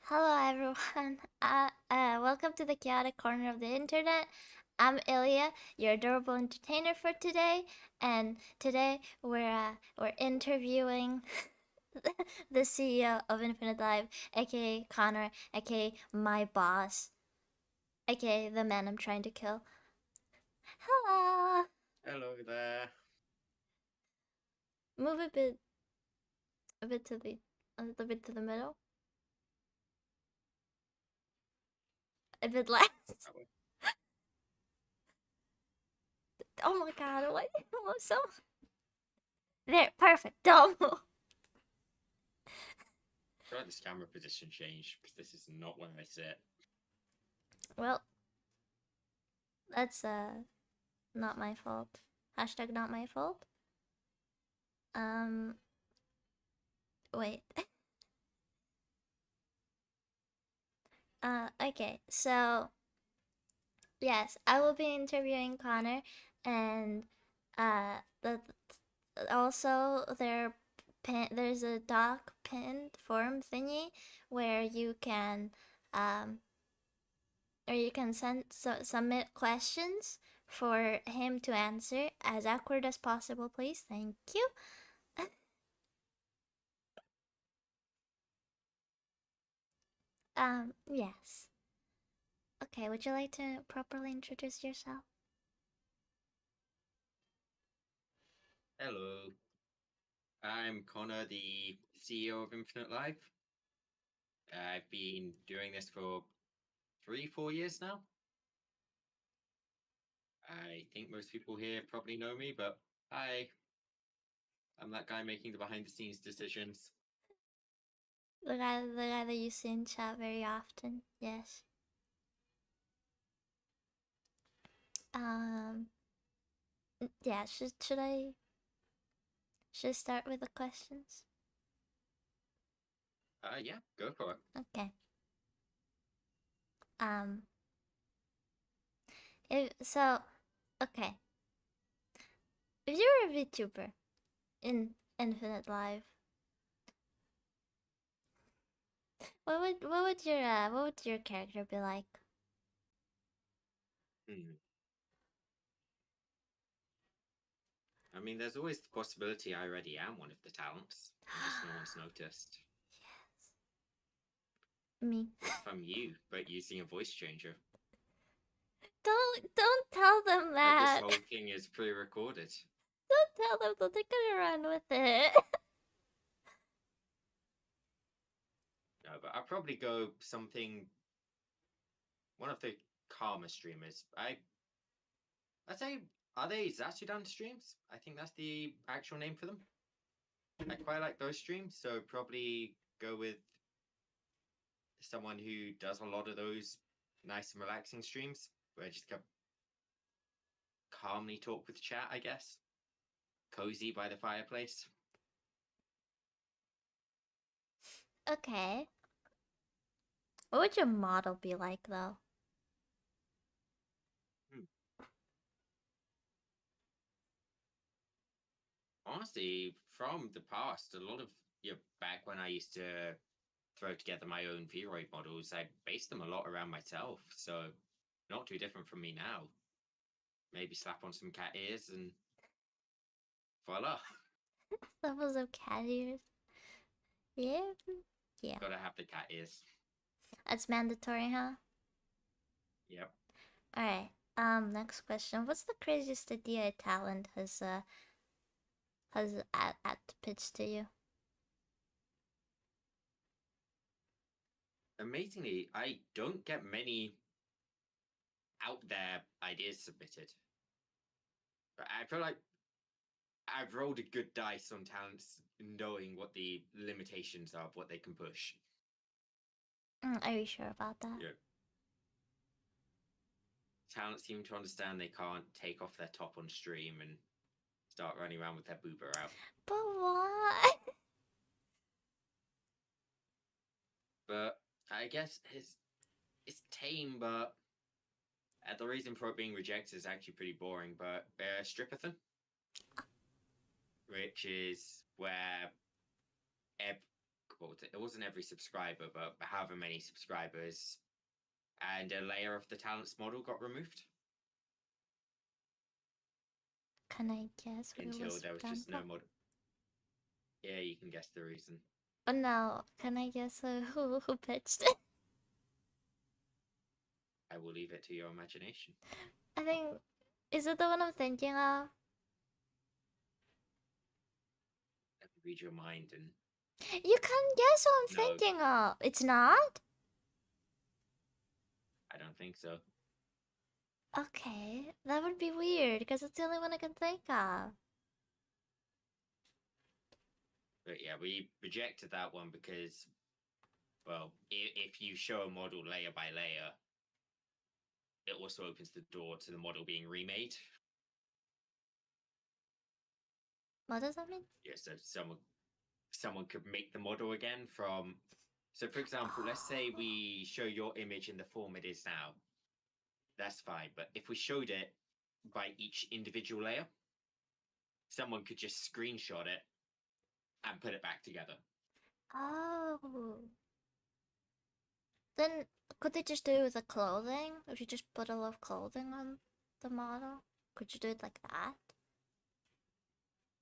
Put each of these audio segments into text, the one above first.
Hello everyone. Welcome to the chaotic corner of the internet. I'm Ilya, your adorable entertainer for today, and today we're interviewing the CEO of Infinite Live, aka Connor, aka my boss, aka the man I'm trying to kill. Hello. Hello there. Move a bit to a little bit to the middle, a bit less. That way. Oh my god! What? So there, perfect. Don't move. I feel like this camera position changed because this is not where I sit. Well, that's not my fault. Hashtag not my fault. Um, wait. Okay. So yes, I will be interviewing Connor, and the also there's a doc pinned form thingy where you can um submit questions for him to answer as awkward as possible, please. Thank you. Yes. Okay, would you like to properly introduce yourself? Hello. I'm Connor, the CEO of Infinite Life. I've been doing this for 3, 4 years now. I think most people here probably know me, but I'm that guy making the behind the scenes decisions. The guy that you see in chat very often. Yes. Um. Yeah. Should I start with the questions? Yeah, go for it. Okay. Um. If so, okay. If you were a VTuber in Infinite Life, what would your character be like? Hmm. I mean, there's always the possibility I already am one of the talents, and just no one's noticed. Yes. Me. What if I'm you, but using a voice changer? Don't tell them But this that. whole thing is pre-recorded. Don't tell them that they're gonna run with it. No, but I'll probably go something. One of the calmer streamers. I'd say, are they Zatsudan streams? I think that's the actual name for them. I quite like those streams, so probably go with someone who does a lot of those nice and relaxing streams where I just can calmly talk with chat, I guess. Cozy by the fireplace. Okay. What would your model be like, though? Hmm. Honestly, from the past, a lot of back when I used to throw together my own Vroid models, I based them a lot around myself, so not too different from me now. Maybe slap on some cat ears and voila. Levels of cat ears. Yeah. Yeah. Gotta have the cat ears. That's mandatory, huh? Yep. Alright. Next question. What's the craziest idea a talent has at pitch to you? Amazingly, I don't get many out there ideas submitted. But I feel like I've rolled a good dice on talents knowing what the limitations are of what they can push. Are you sure about that? Yeah. Talents seem to understand they can't take off their top on stream and start running around with their boober out. But why? But I guess it's tame, but the reason for it being rejected is actually pretty boring. But Strippathon, which is where what was it? It wasn't every subscriber, but however many subscribers, and a layer of the talents model got removed Can I guess what it until was there was done just for? no model. Yeah, you can guess the reason. Oh no, can I guess who pitched it? I will leave it to your imagination. I think, is it the one I'm thinking of? Let me read your mind and You can't guess what I'm no, thinking of. It's not? I don't think so. Okay, that would be weird because it's the only one I can think of. But yeah, we rejected that one because, well, if you show a model layer by layer, it also opens the door to the model being remade. What does that mean? Yeah, so someone could make the model again from. So, for example, let's say we show your image in the form it is now. That's fine. But if we showed it by each individual layer, someone could just screenshot it and put it back together. Oh. Then could they just do it with the clothing? If you just put a lot of clothing on the model? Could you do it like that?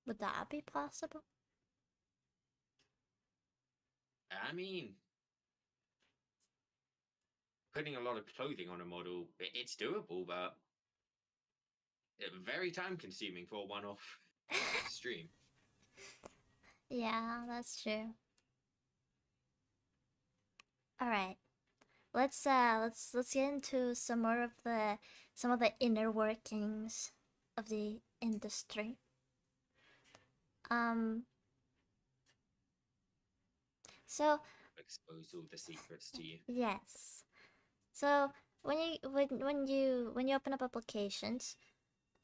Would that be possible? I mean, putting a lot of clothing on a model, it's doable, but very time consuming for a one off stream. Yeah, that's true. All right. Let's get into some of the inner workings of the industry. Um so Expose all the secrets to you. yes. So when you open up applications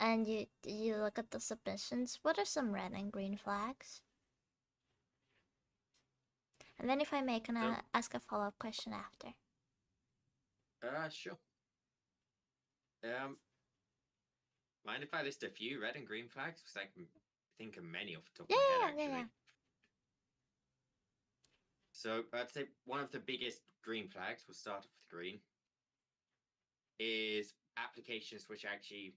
and you look at the submissions, what are some red and green flags? And then if I may, can So, I ask a follow-up question after? sure. Um, mind if I list a few red and green flags? Because I can think of many off the top of Yeah, my head, yeah, yeah, yeah. actually. So I'd say one of the biggest green flags, we'll start off with green, is applications which actually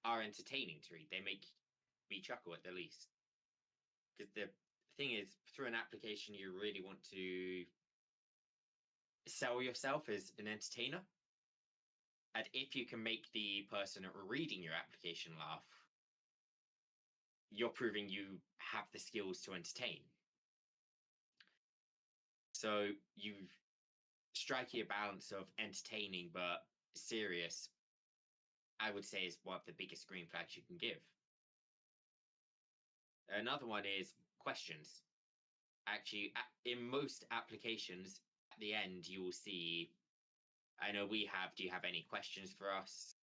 are entertaining to read. They make me chuckle at the least. Because the thing is, through an application, you really want to sell yourself as an entertainer. And if you can make the person reading your application laugh, you're proving you have the skills to entertain. So you striking a balance of entertaining but serious, I would say, is one of the biggest green flags you can give. Another one is questions. Actually, in most applications, at the end, you will see, I know we have, do you have any questions for us?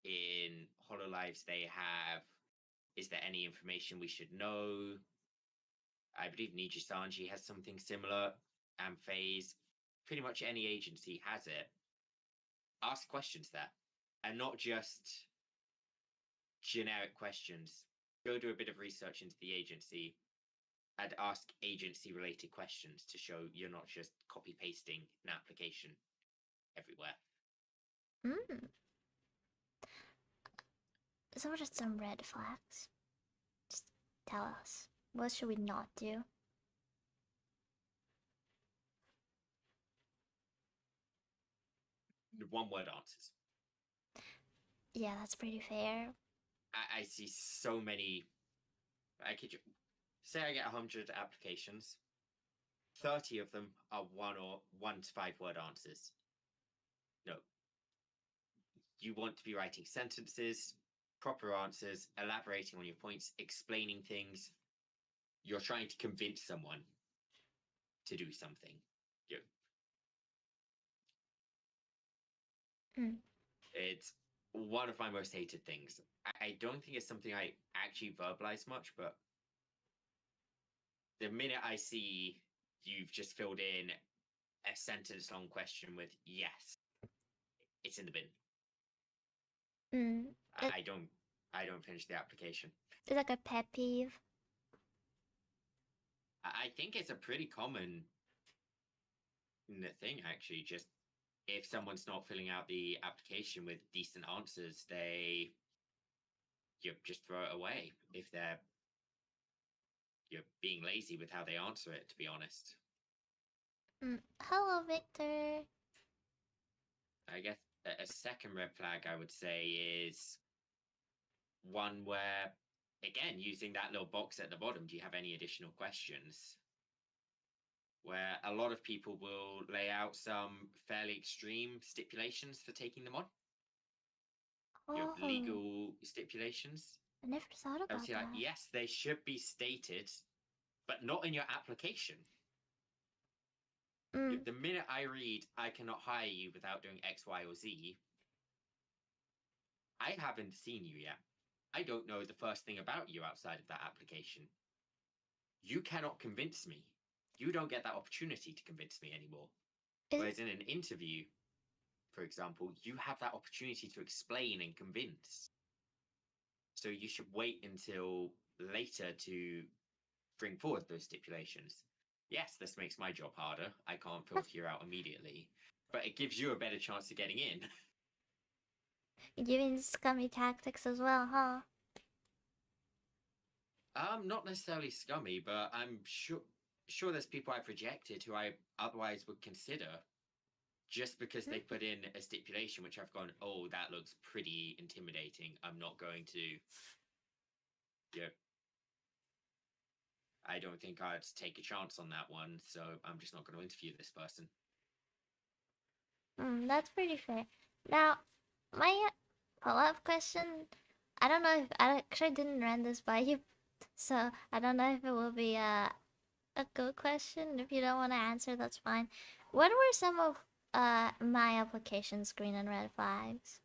In HoloLives, they have, is there any information we should know? I believe Niji Sanji has something similar. And Phase, pretty much any agency has it. Ask questions there, and not just generic questions. Go do a bit of research into the agency and ask agency related questions to show you're not just copy pasting an application everywhere. Mm. So what are some red flags? Just tell us. What should we not do? One word answers. Yeah, that's pretty fair. I see so many. I could say I get 100 applications. 30 of them are 1 to 5 word answers. No, you want to be writing sentences, proper answers, elaborating on your points, explaining things. You're trying to convince someone to do something. You, Mm. it's one of my most hated things. I don't think it's something I actually verbalize much, but the minute I see you've just filled in a sentence long question with yes, it's in the bin. Mm. It, I don't finish the application. it's like a pet peeve. I think it's a pretty common thing, actually. Just if someone's not filling out the application with decent answers, you just throw it away if you're being lazy with how they answer it, to be honest. Hello, Victor. I guess a second red flag I would say is one where, again, using that little box at the bottom, do you have any additional questions? Where a lot of people will lay out some fairly extreme stipulations for taking them on. Your Oh, legal stipulations. I never thought about Obviously, like, that. yes, they should be stated, but not in your application. Mm, The minute I read, I cannot hire you without doing X, Y, or Z, I haven't seen you yet. I don't know the first thing about you outside of that application. You cannot convince me. You don't get that opportunity to convince me anymore. is Whereas in an interview, for example, you have that opportunity to explain and convince. So you should wait until later to bring forward those stipulations. Yes, this makes my job harder. I can't filter you out immediately, but it gives you a better chance of getting in. you mean scummy tactics as well, huh? Not necessarily scummy, but I'm sure there's people I've rejected who I otherwise would consider just because they put in a stipulation which I've gone, oh, that looks pretty intimidating. I'm not going to, yeah, I don't think I'd take a chance on that one, so I'm just not going to interview this person. That's pretty fair. Now, my follow-up question. I don't know if I actually didn't run this by you, so I don't know if it will be a good question. If you don't want to answer, that's fine. What were some of my application's green and red flags?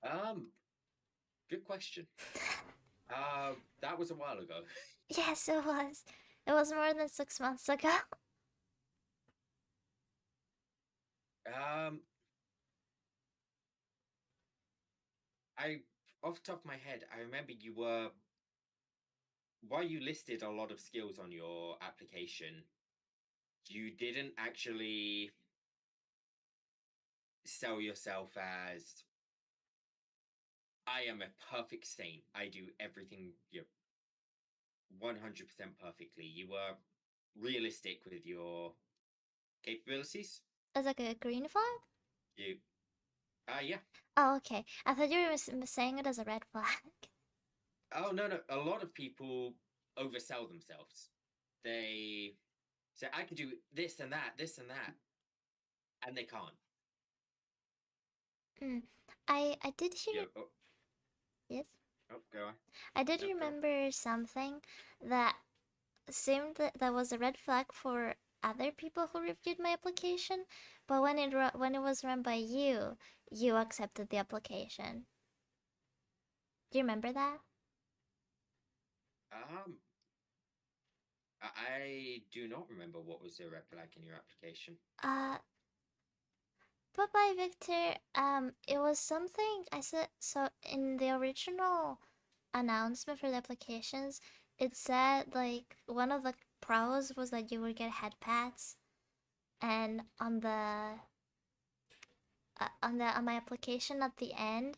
Um, Good question. That was a while ago. Yes, it was. It was more than 6 months ago. Um, I off the top of my head, I remember you were while you listed a lot of skills on your application, you didn't actually sell yourself as I am a perfect saint. I do everything 100% perfectly. You were realistic with your capabilities. As like a green flag? You, yeah. Oh, okay. I thought you were saying it as a red flag. Oh no, no. A lot of people oversell themselves. They say I can do this and that, and they can't. Mm. I did hear. Oh, Yes. oh, go on. I did No, go on. remember something that seemed that was a red flag for other people who reviewed my application, but when it was run by you, you accepted the application. Do you remember that? Um, I do not remember what was the red flag in your application. Uh, but by Victor, it was something I said. So in the original announcement for the applications, it said like one of the pros was that you would get head pats, and on my application at the end,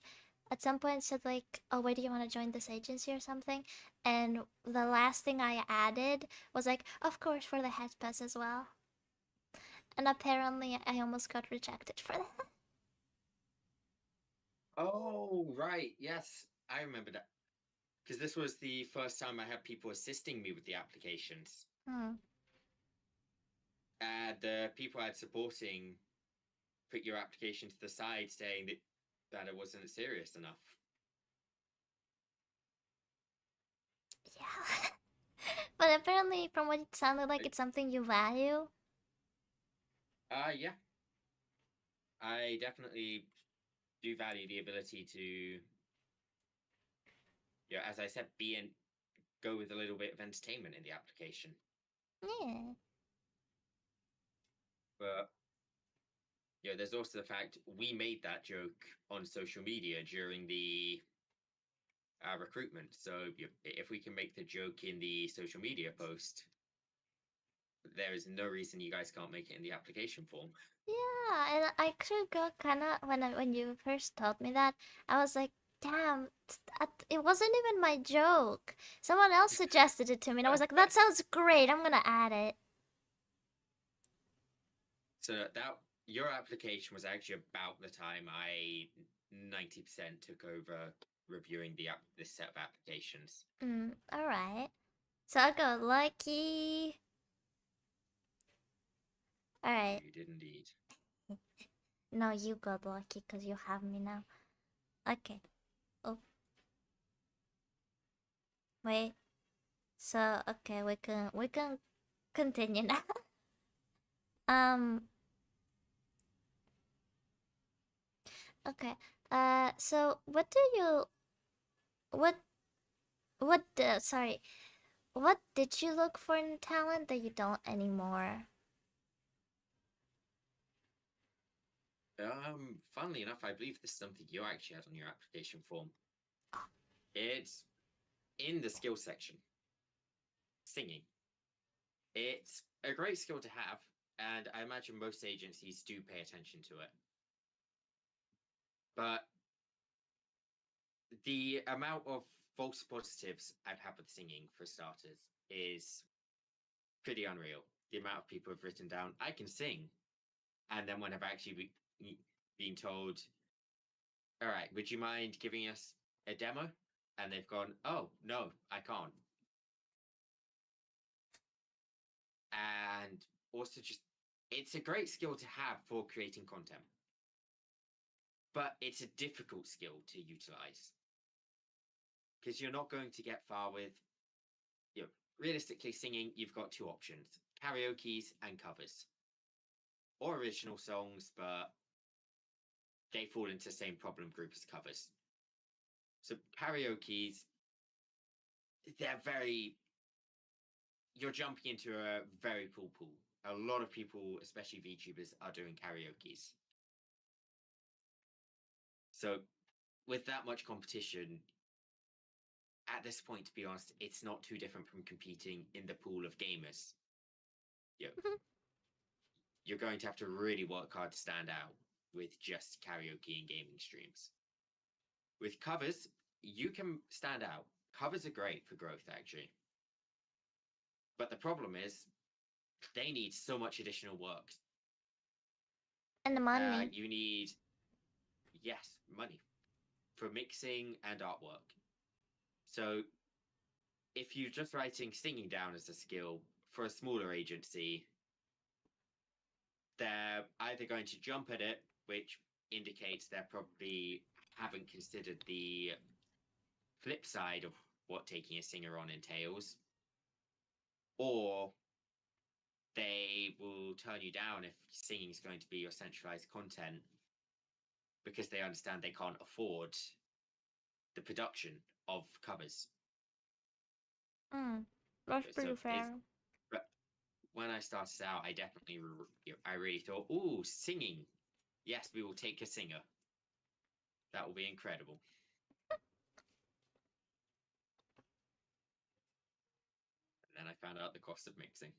at some point it said like, oh, wait, do you want to join this agency or something? And the last thing I added was like, of course, for the head pass as well. And apparently I almost got rejected for that. Oh, right. Yes, I remember that. Because this was the first time I had people assisting me with the applications. Hmm. The people I had supporting put your application to the side saying that it wasn't serious enough. Yeah. But apparently, from what it sounded like, it's something you value. Yeah. I definitely do value the ability to, as I said, go with a little bit of entertainment in the application. Yeah. But there's also the fact we made that joke on social media during the recruitment. So if we can make the joke in the social media post, there is no reason you guys can't make it in the application form. Yeah, and I actually got kind of when you first told me that, I was like, damn, it wasn't even my joke. Someone else suggested it to me, and I was like, that sounds great. I'm gonna add it. So that your application was actually about the time I 90% took over reviewing this set of applications. All right. So I got lucky. All right. You did indeed. No, you got lucky because you have me now. Okay. Oh, wait. So okay, we can continue now. um. Okay. So what do you what sorry. What did you look for in talent that you don't anymore? Funnily enough, I believe this is something you actually had on your application form. It's in the skill section. Singing. It's a great skill to have, and I imagine most agencies do pay attention to it. But the amount of false positives I've had with singing, for starters, is pretty unreal. The amount of people have written down, I can sing, and then when I've actually been told, all right, would you mind giving us a demo? And they've gone, oh, no, I can't. And also just, it's a great skill to have for creating content. But it's a difficult skill to utilize. Because you're not going to get far with, realistically singing, you've got two options, karaoke's and covers. Or original songs, but they fall into the same problem group as covers. So karaoke's, they're very, you're jumping into a very full pool. A lot of people, especially VTubers, are doing karaoke's. So with that much competition, at this point, to be honest, it's not too different from competing in the pool of gamers. You're going to have to really work hard to stand out with just karaoke and gaming streams. With covers, you can stand out. Covers are great for growth, actually. But the problem is, they need so much additional work. And the money. You need, yes, money for mixing and artwork. So if you're just writing singing down as a skill for a smaller agency, they're either going to jump at it, which indicates they probably haven't considered the flip side of what taking a singer on entails, or they will turn you down if singing is going to be your centralized content because they understand they can't afford the production of covers. That's pretty So fair. but when I started out, I definitely, I really thought, oh, singing. Yes, we will take a singer. That will be incredible. And then I found out the cost of mixing.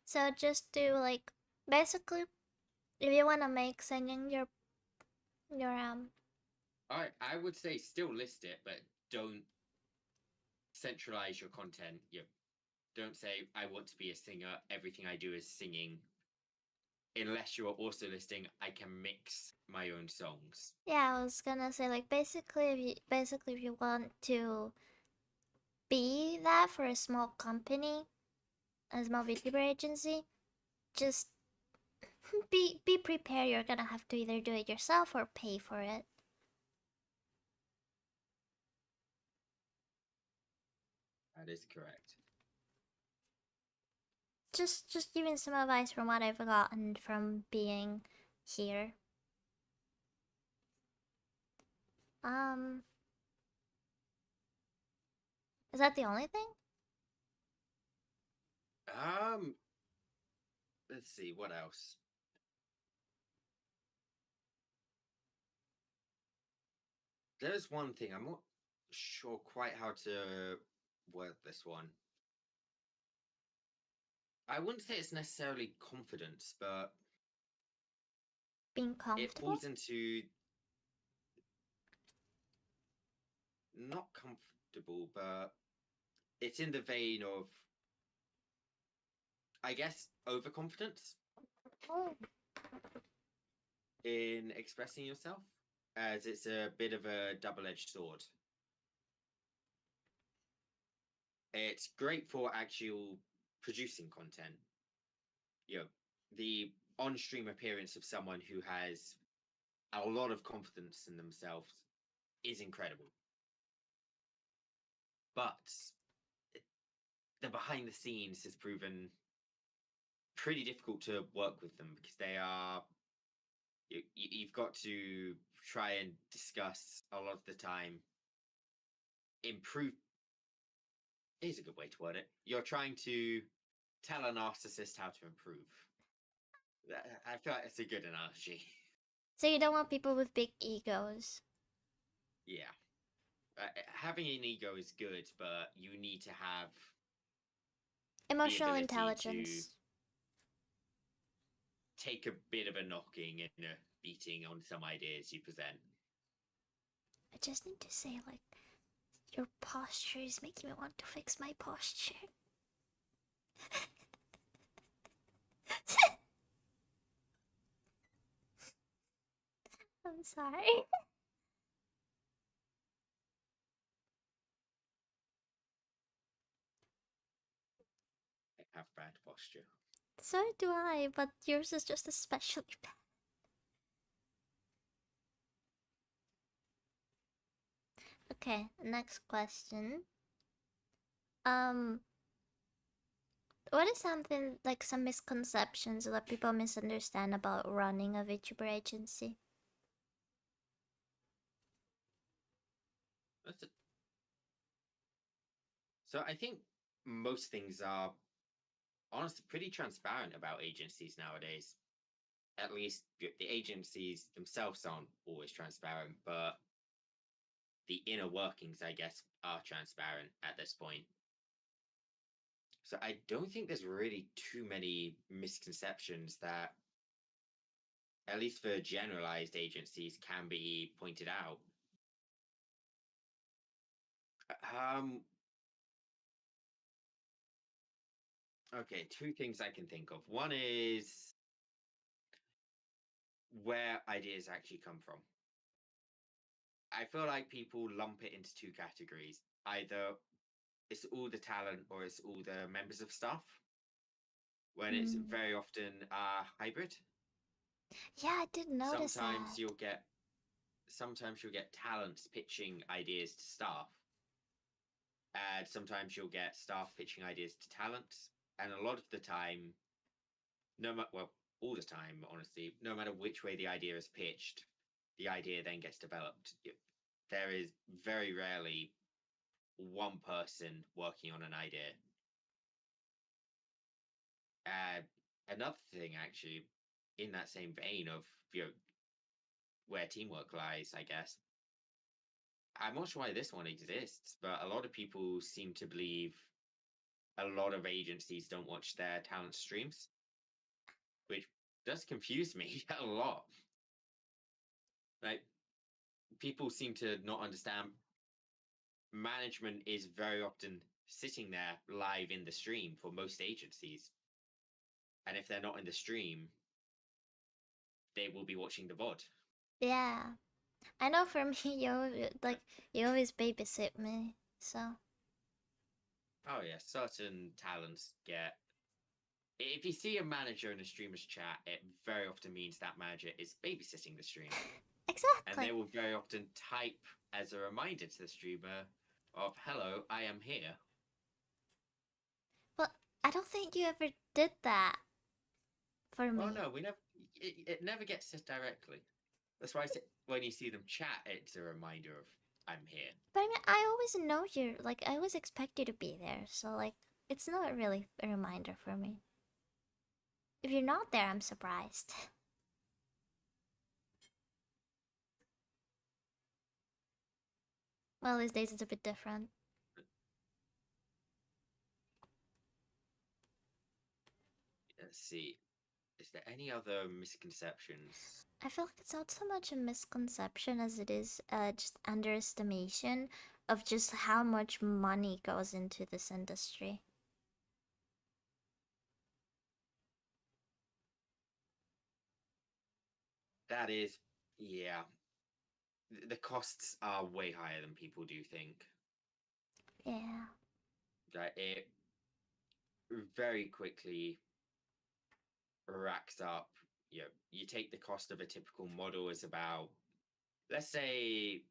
So just do like basically if you wanna make singing your. I would say still list it, but don't centralize your content. Don't say I want to be a singer. Everything I do is singing. Unless you are also listing, I can mix my own songs. Yeah, I was gonna say like basically if you want to be that for a small company, a small VTuber agency, just be prepared. You're gonna have to either do it yourself or pay for it. That is correct. Just giving some advice from what I've gotten from being here. Um, is that the only thing? Um, let's see what else. there's one thing I'm not sure quite how to word this one. I wouldn't say it's necessarily confidence, but Being it comfortable? falls into not comfortable, but it's in the vein of, I guess, overconfidence Oh. in expressing yourself, as it's a bit of a double-edged sword. It's great for actual producing content. You know, the on-stream appearance of someone who has a lot of confidence in themselves is incredible. But the behind the scenes has proven pretty difficult to work with them because they are you've got to try and discuss a lot of the time improve is a good way to word it. You're trying to tell a narcissist how to improve. I feel like it's a good analogy. So you don't want people with big egos. Yeah. Having an ego is good, but you need to have the Emotional ability to intelligence. take a bit of a knocking and a beating on some ideas you present. I just need to say, like, your posture is making me want to fix my posture. I'm sorry. I have bad posture. So do I, but yours is just especially bad. Okay, next question. Um, what is something like some misconceptions that people misunderstand about running a VTuber agency? That's a... So I think most things are honestly pretty transparent about agencies nowadays. At least the agencies themselves aren't always transparent, but the inner workings, I guess, are transparent at this point. So I don't think there's really too many misconceptions that, at least for generalized agencies, can be pointed out. Um, okay, two things I can think of. One is where ideas actually come from. I feel like people lump it into two categories. Either it's all the talent or it's all the members of staff, when it's Mm. very often hybrid. Yeah, I did notice Sometimes that. you'll get sometimes you'll get talents pitching ideas to staff, and sometimes you'll get staff pitching ideas to talents. And a lot of the time, no matter well, all the time, honestly, no matter which way the idea is pitched, the idea then gets developed. There is very rarely one person working on an idea. Another thing, actually, in that same vein of where teamwork lies, I guess. I'm not sure why this one exists, but a lot of people seem to believe a lot of agencies don't watch their talent streams, which does confuse me a lot. Like, people seem to not understand management is very often sitting there live in the stream for most agencies. And if they're not in the stream, they will be watching the VOD. Yeah, I know for me, you always babysit me, so. Oh, yeah, certain talents get. If you see a manager in a streamer's chat, it very often means that manager is babysitting the stream. And they Exactly. will very often type as a reminder to the streamer of, hello, I am here. Well, I don't think you ever did that for Well, me. no, we never. It never gets said directly. That's why I say when you see them chat, it's a reminder of I'm here. But I mean, I always know you're, like, I always expect you to be there, so, like, it's not really a reminder for me. If you're not there, I'm surprised. Well, these days it's a bit different. Let's see. Is there any other misconceptions? I feel like it's not so much a misconception as it is just underestimation of just how much money goes into this industry. That is, yeah. The costs are way higher than people do think. Yeah. That it very quickly racks up. You take the cost of a typical model is about, let's say,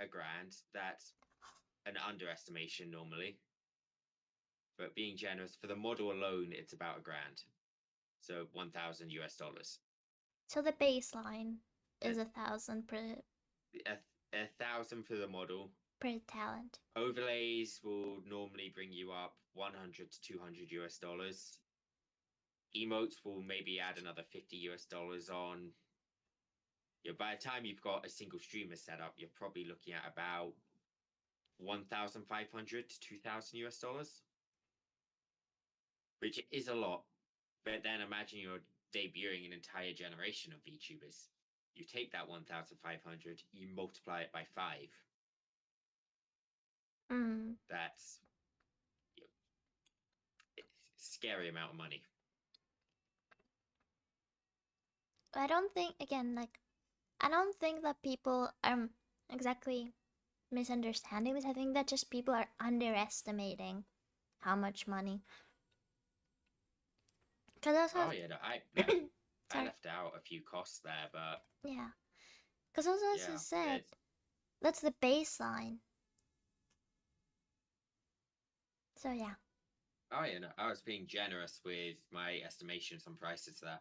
a grand. That's an underestimation normally, but being generous for the model alone, it's about a grand. So 1,000 US dollars. So the baseline is A, 1,000 a, a thousand for the model. per talent. Overlays will normally bring you up 100 to 200 US dollars. Emotes will maybe add another 50 US dollars on. By the time you've got a single streamer set up, you're probably looking at about 1,500 to 2,000 US dollars, which is a lot. But then imagine you're debuting an entire generation of VTubers. You take that 1,500, you multiply it by 5. Mm. That's a scary amount of money. I don't think, again, like, I don't think that people are exactly misunderstanding this. I think that just people are underestimating how much money. Because Oh also, yeah, no, I sorry, left out a few costs there, but yeah. Because also, as you yeah, said, there's. that's the baseline. So yeah, Oh yeah, no, I was being generous with my estimations on prices there.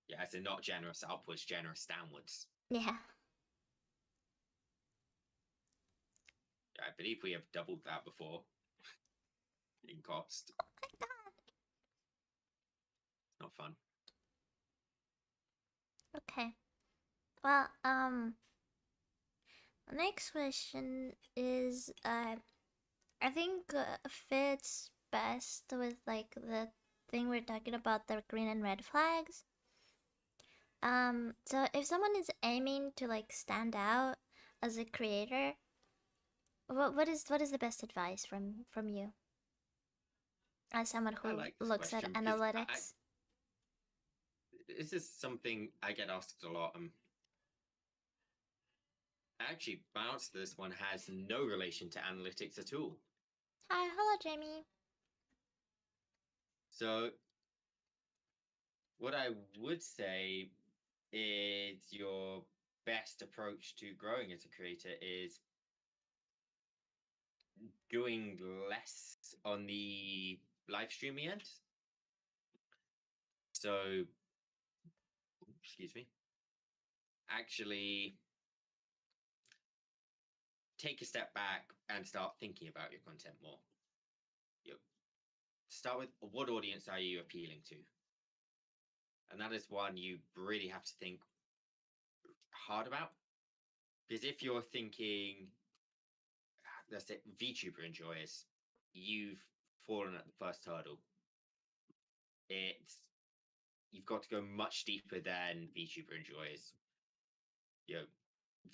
Yeah, as in not generous upwards, generous downwards. yeah. Yeah, I believe we have doubled that before in cost. Oh my god. Not fun. Okay. Well, the next question is, I think fits best with like the thing we're talking about, the green and red flags. So if someone is aiming to like stand out as a creator, what is the best advice from you as someone I who like this looks at question because analytics? this is something I get asked a lot. Actually, my answer to this one has no relation to analytics at all. Hi, hello, Jamie. So, what I would say is your best approach to growing as a creator is doing less on the live streaming end. So, excuse me, actually take a step back and start thinking about your content more. You know, start with what audience are you appealing to? And that is one you really have to think hard about. Because if you're thinking, let's say, VTuber enjoyers, you've fallen at the first hurdle. It's You've got to go much deeper than VTuber enjoyers. You know,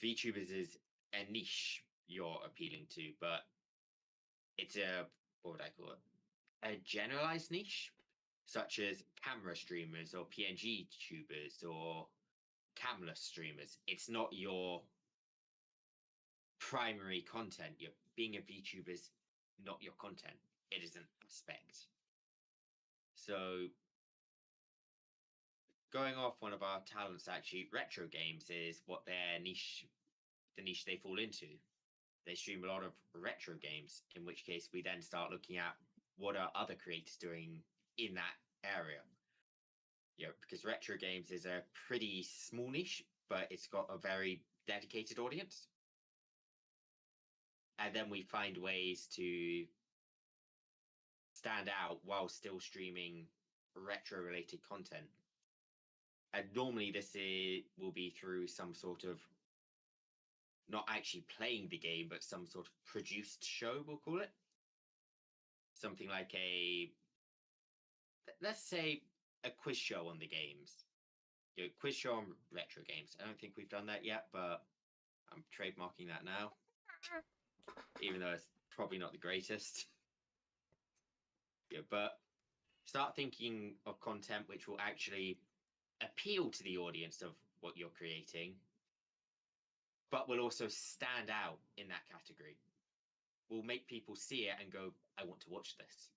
VTubers is a niche you're appealing to, but it's a, what would I call it? A generalized niche, such as camera streamers or PNG tubers or camless streamers. It's not your primary content. You're being a VTuber is not your content. It is an aspect. So going off one of our talents, actually, retro games is what their niche, the niche they fall into. They stream a lot of retro games, in which case we then start looking at what are other creators doing in that area. Because retro games is a pretty small niche, but it's got a very dedicated audience. And then we find ways to stand out while still streaming retro related content. And normally will be through some sort of not actually playing the game, but some sort of produced show, we'll call it. Something like let's say, a quiz show on the games. Quiz show on retro games. I don't think we've done that yet, but I'm trademarking that now, even though it's probably not the greatest. But start thinking of content which will actually appeal to the audience of what you're creating, but will also stand out in that category. Will make people see it and go, I want to watch this.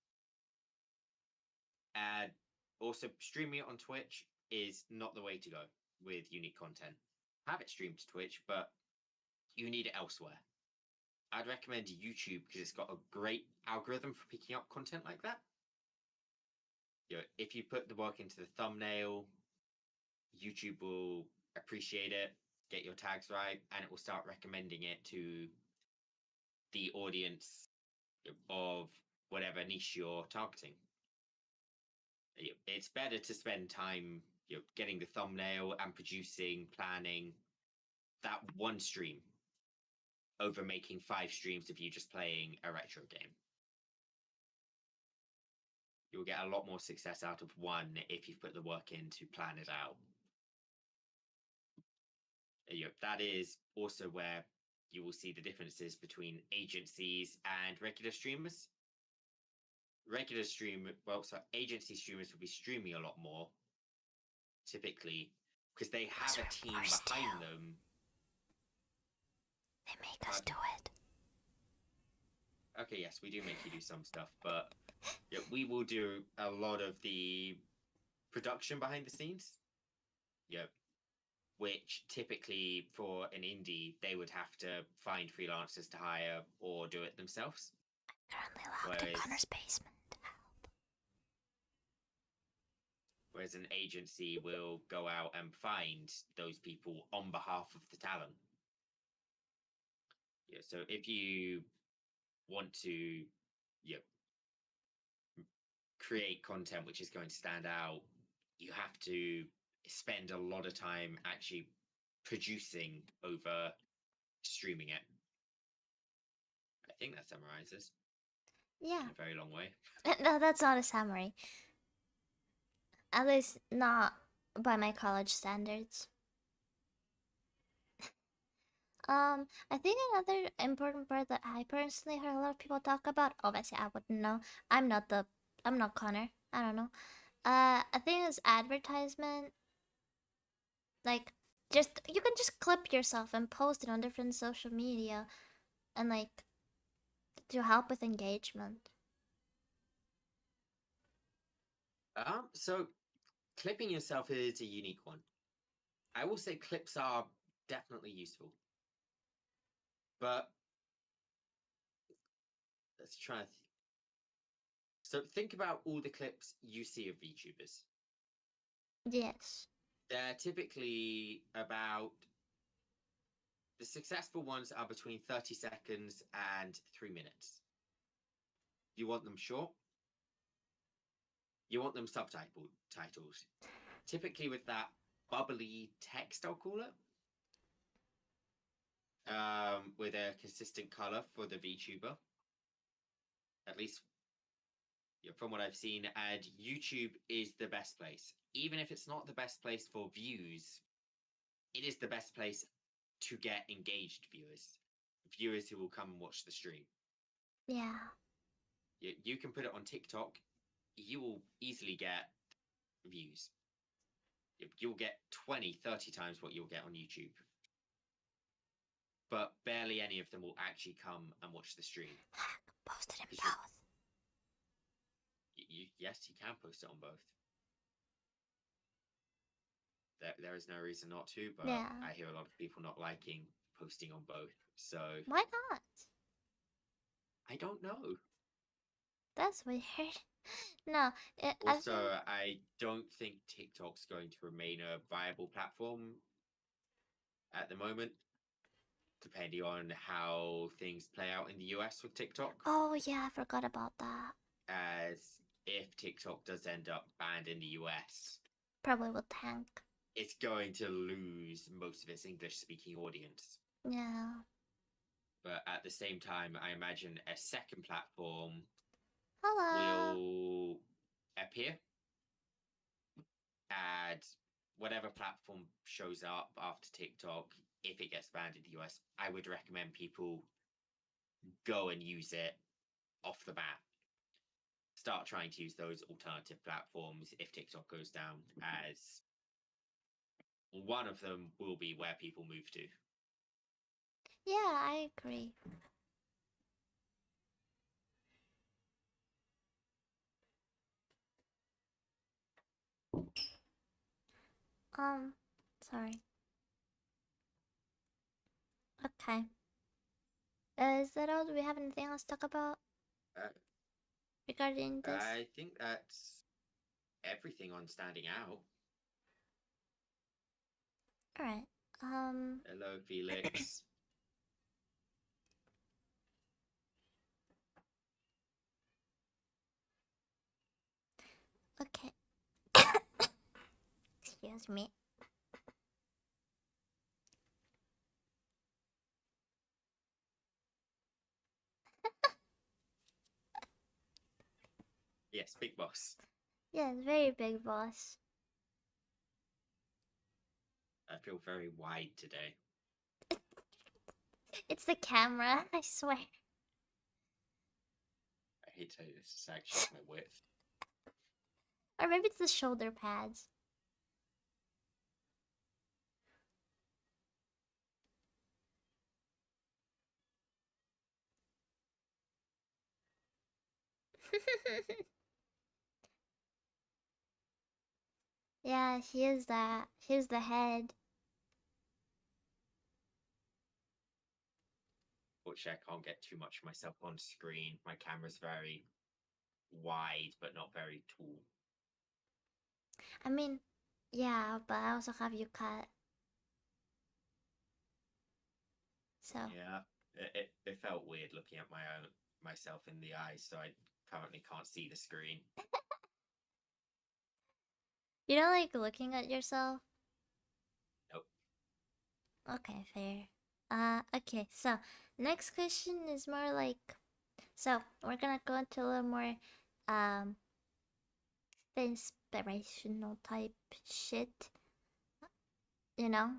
And also, streaming it on Twitch is not the way to go with unique content. Have it streamed to Twitch, but you need it elsewhere. I'd recommend YouTube because it's got a great algorithm for picking up content like that. If you put the work into the thumbnail, YouTube will appreciate it, get your tags right, and it will start recommending it to the audience of whatever niche you're targeting. It's better to spend time getting the thumbnail and producing, planning that one stream over making 5 streams of you just playing a retro game. You'll get a lot more success out of one if you've put the work in to plan it out. That is also where you will see the differences between agencies and regular streamers. Agency streamers will be streaming a lot more, typically, because they have a team behind them. They make us do it. Okay, yes, we do make you do some stuff, but we will do a lot of the production behind the scenes. Which typically for an indie, they would have to find freelancers to hire or do it themselves. Currently locked in Connor's basement. Help. Whereas an agency will go out and find those people on behalf of the talent. So if you want to create content which is going to stand out, you have to spend a lot of time actually producing over streaming it. I think that summarizes. Yeah. In a very long way. No, that's not a summary. At least not by my college standards. I think another important part that I personally heard a lot of people talk about, obviously I wouldn't know. I'm not Connor. I don't know. I think it's advertisement. Like, just you can just clip yourself and post it on different social media, and like to help with engagement. So clipping yourself is a unique one. I will say clips are definitely useful, but let's try. So think about all the clips you see of VTubers. Yes. They're typically about the successful ones are between 30 seconds and 3 minutes. You want them short. You want them subtitled. Typically with that bubbly text, I'll call it. With a consistent color for the VTuber. At least from what I've seen, and YouTube is the best place. Even if it's not the best place for views, it is the best place to get engaged viewers who will come and watch the stream. Yeah. You can put it on TikTok, you will easily get views. You'll get 20, 30 times what you'll get on YouTube. But barely any of them will actually come and watch the stream. Post it in both. Yes, you can post it on both. There is no reason not to, but yeah. I hear a lot of people not liking posting on both. So why not? I don't know. That's weird. No. Also, I don't think TikTok's going to remain a viable platform at the moment, depending on how things play out in the US with TikTok. Oh yeah, I forgot about that. As if TikTok does end up banned in the US, probably will tank. It's going to lose most of its English-speaking audience. Yeah. But at the same time, I imagine a second platform Hello. will appear, and whatever platform shows up after TikTok, if it gets banned in the US, I would recommend people go and use it off the bat. Start trying to use those alternative platforms if TikTok goes down, as one of them will be where people move to. Yeah, I agree. Sorry. Okay. Is that all? Do we have anything else to talk about Uh, regarding this? I think that's everything on standing out. All right. Hello, Felix. Okay. Excuse me. Yes, Big Boss. Yes, very big boss. I feel very wide today. It's the camera, I swear. I hate to say this, it's actually my width. Or maybe it's the shoulder pads. Yeah, he is that. He's the head. Fortunately, I can't get too much of myself on screen. My camera's very wide, but not very tall. I mean, yeah, but I also have you cut. So. Yeah, it felt weird looking at myself in the eyes, so I currently can't see the screen. You don't like looking at yourself? Nope. Okay, fair. Okay, so next question is more like, so we're gonna go into a little more, um, inspirational type shit, you know?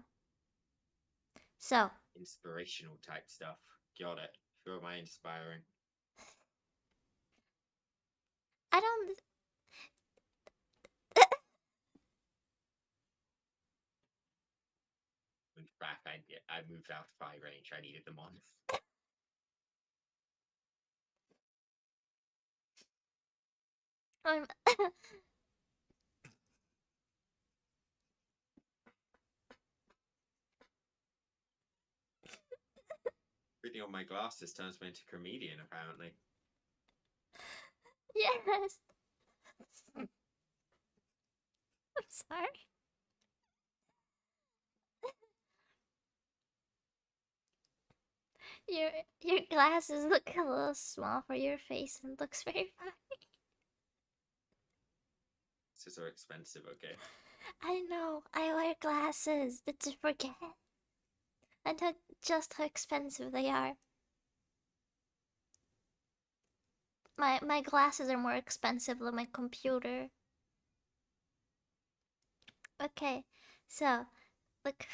So, Inspirational type stuff. Got it. Who am I inspiring? I don't. Moved back. I moved out of eye range. I needed them on. I'm. Putting on my glasses turns me into a comedian, apparently. Yes! I'm sorry. Your your glasses look a little small for your face and looks very funny. This is so expensive, okay? I know, I wear glasses. Did you forget? And just how expensive they are. My glasses are more expensive than my computer. Okay, so look.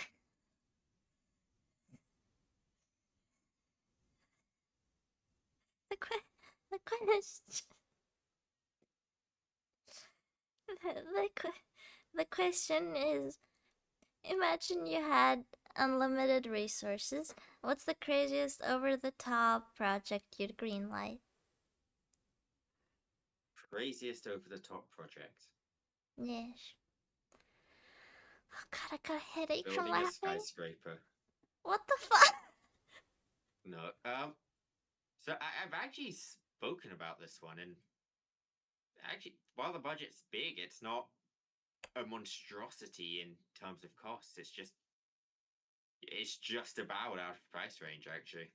The que- the question the question is, imagine you had unlimited resources. What's the craziest over the top project you'd greenlight? Craziest over the top project. Yes. Oh god, I got a headache from Building a laughing. skyscraper. What the fuck? No. So I've actually spoken about this one, and actually, while the budget's big, it's not a monstrosity in terms of costs. It's just about out of price range, actually.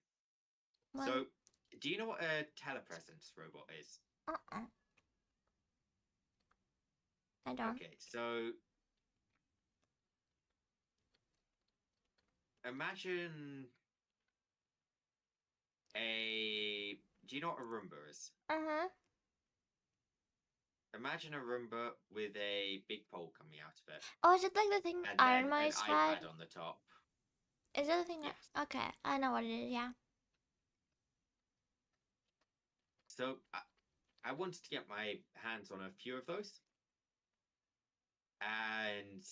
Well, So, do you know what a telepresence robot is? uh-uh. I don't. Okay, so imagine Do you know what a Roomba is? Uh-huh. Imagine a Roomba with a big pole coming out of it, Oh, is it like the thing and Iron then an Mice had? iPad on the top. Is it the thing that... Yes. Okay, I know what it is, yeah. So I wanted to get my hands on a few of those and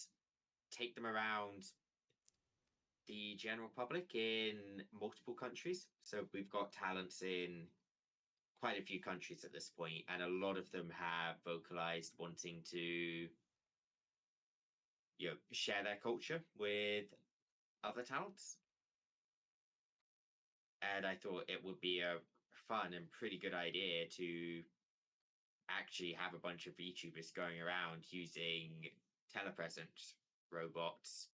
take them around the general public in multiple countries. So we've got talents in quite a few countries at this point, and a lot of them have vocalized wanting to share their culture with other talents. And I thought it would be a fun and pretty good idea to actually have a bunch of VTubers going around using telepresence robots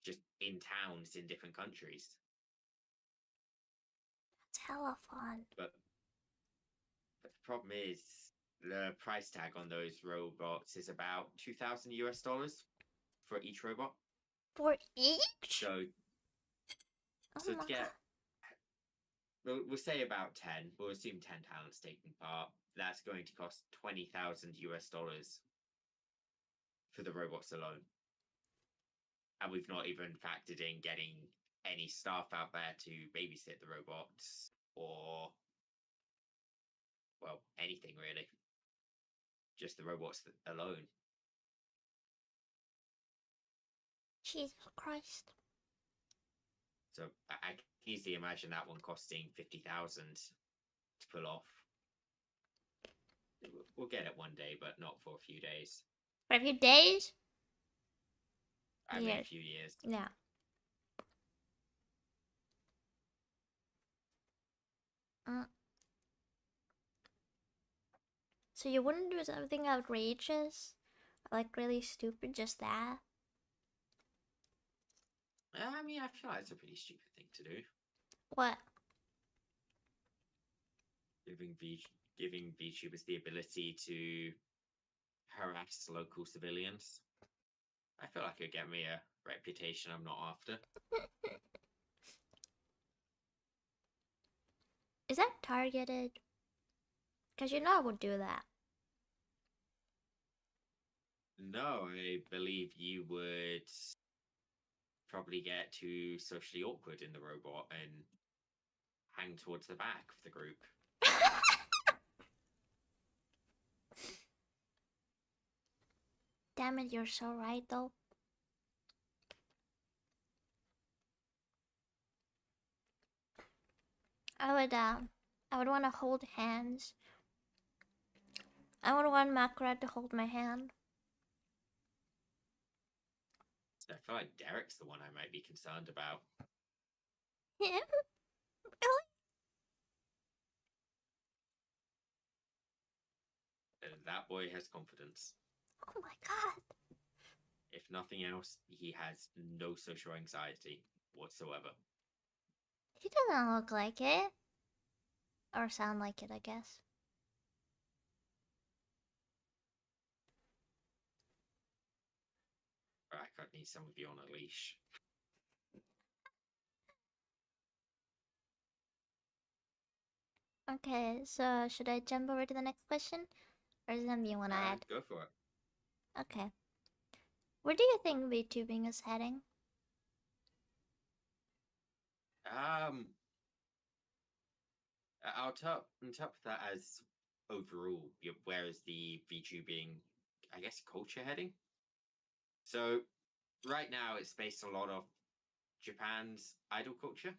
just in towns in different countries. That's hella fun. But the problem is the price tag on those robots is about 2,000 US dollars for each robot. For each? So Oh so my to god. get we'll say about 10, we'll assume 10 talents taking part. That's going to cost 20,000 US dollars for the robots alone. And we've not even factored in getting any staff out there to babysit the robots or, well, anything really. Just the robots alone. Jesus Christ. So I can easily imagine that one costing 50,000 to pull off. We'll get it one day, but not for a few days. For a few days? I mean, a few years. Yeah. Mm. So you wouldn't do something outrageous? Like really stupid, just that? I mean, I feel like it's a pretty stupid thing to do. What? Giving VTubers the ability to harass local civilians. I feel like it'd get me a reputation I'm not after. Is that targeted? Because you know I would do that. No, I believe you would probably get too socially awkward in the robot and hang towards the back of the group. Damn it, you're so right though. I would want to hold hands. I would want Makra to hold my hand. So I feel like Derek's the one I might be concerned about. Yeah, really? That boy has confidence. Oh my god. If nothing else, he has no social anxiety whatsoever. He doesn't look like it. Or sound like it, I guess. I could need some of you on a leash. Okay, so should I jump over to the next question? Or is there something you want to add? Go for it. Okay. Where do you think VTubing is heading? I'll top that as overall. Where is the VTubing, I guess, culture heading? So right now, it's based a lot of Japan's idol culture,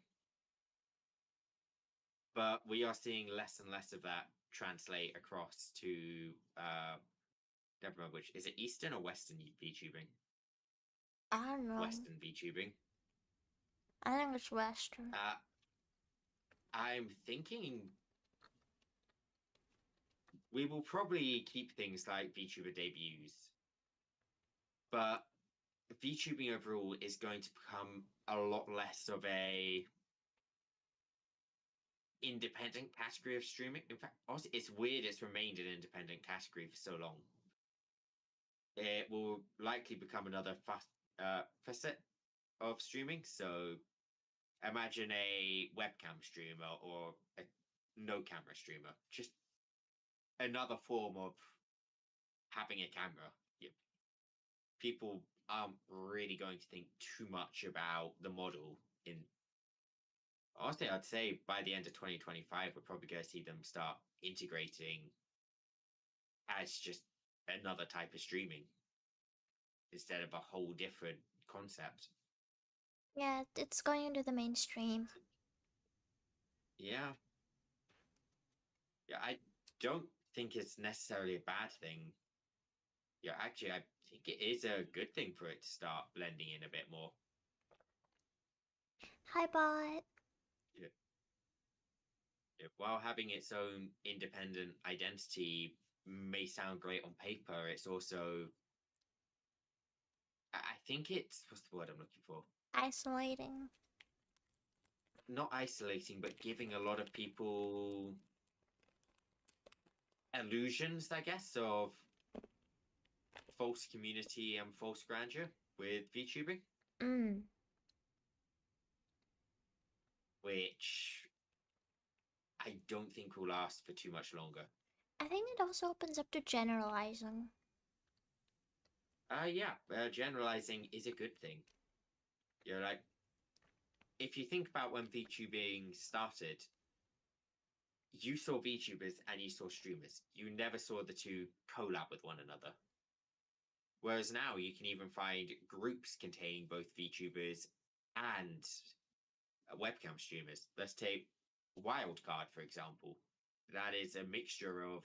but we are seeing less and less of that translate across to never remember which is it, Eastern or Western VTubing? I don't know. Western VTubing. I think it's Western. I'm thinking we will probably keep things like VTuber debuts, but VTubing overall is going to become a lot less of a independent category of streaming. In fact, also, it's weird it's remained an independent category for so long. It will likely become another facet of streaming. So imagine a webcam streamer or a no camera streamer. Just another form of having a camera. Yeah, people aren't really going to think too much about the model in. Honestly, I'd say by the end of 2025, we're probably going to see them start integrating as just another type of streaming instead of a whole different concept. Yeah, it's going into the mainstream. Yeah, yeah, I don't think it's necessarily a bad thing. Yeah, actually, I think it is a good thing for it to start blending in a bit more. Hi, bot. Yeah, yeah, while having its own independent identity may sound great on paper, it's also, I think it's, what's the word I'm looking for? Isolating. Not isolating, but giving a lot of people illusions, I guess, of false community and false grandeur with VTubing, Mm. which I don't think will last for too much longer. I think it also opens up to generalizing. Yeah, generalizing is a good thing. You're like, if you think about when VTubing started, you saw VTubers and you saw streamers. You never saw the two collab with one another. Whereas now you can even find groups containing both VTubers and webcam streamers. Let's take Wildcard, for example. That is a mixture of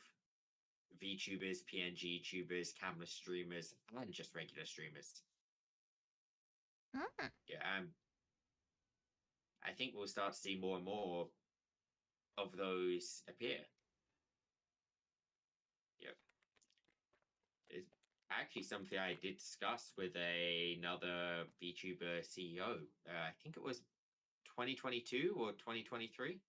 VTubers, PNG tubers, camera streamers, and just regular streamers. Mm. Yeah, I think we'll start to see more and more of those appear. Yep. It's actually something I did discuss with another VTuber CEO. I think it was 2022 or 2023.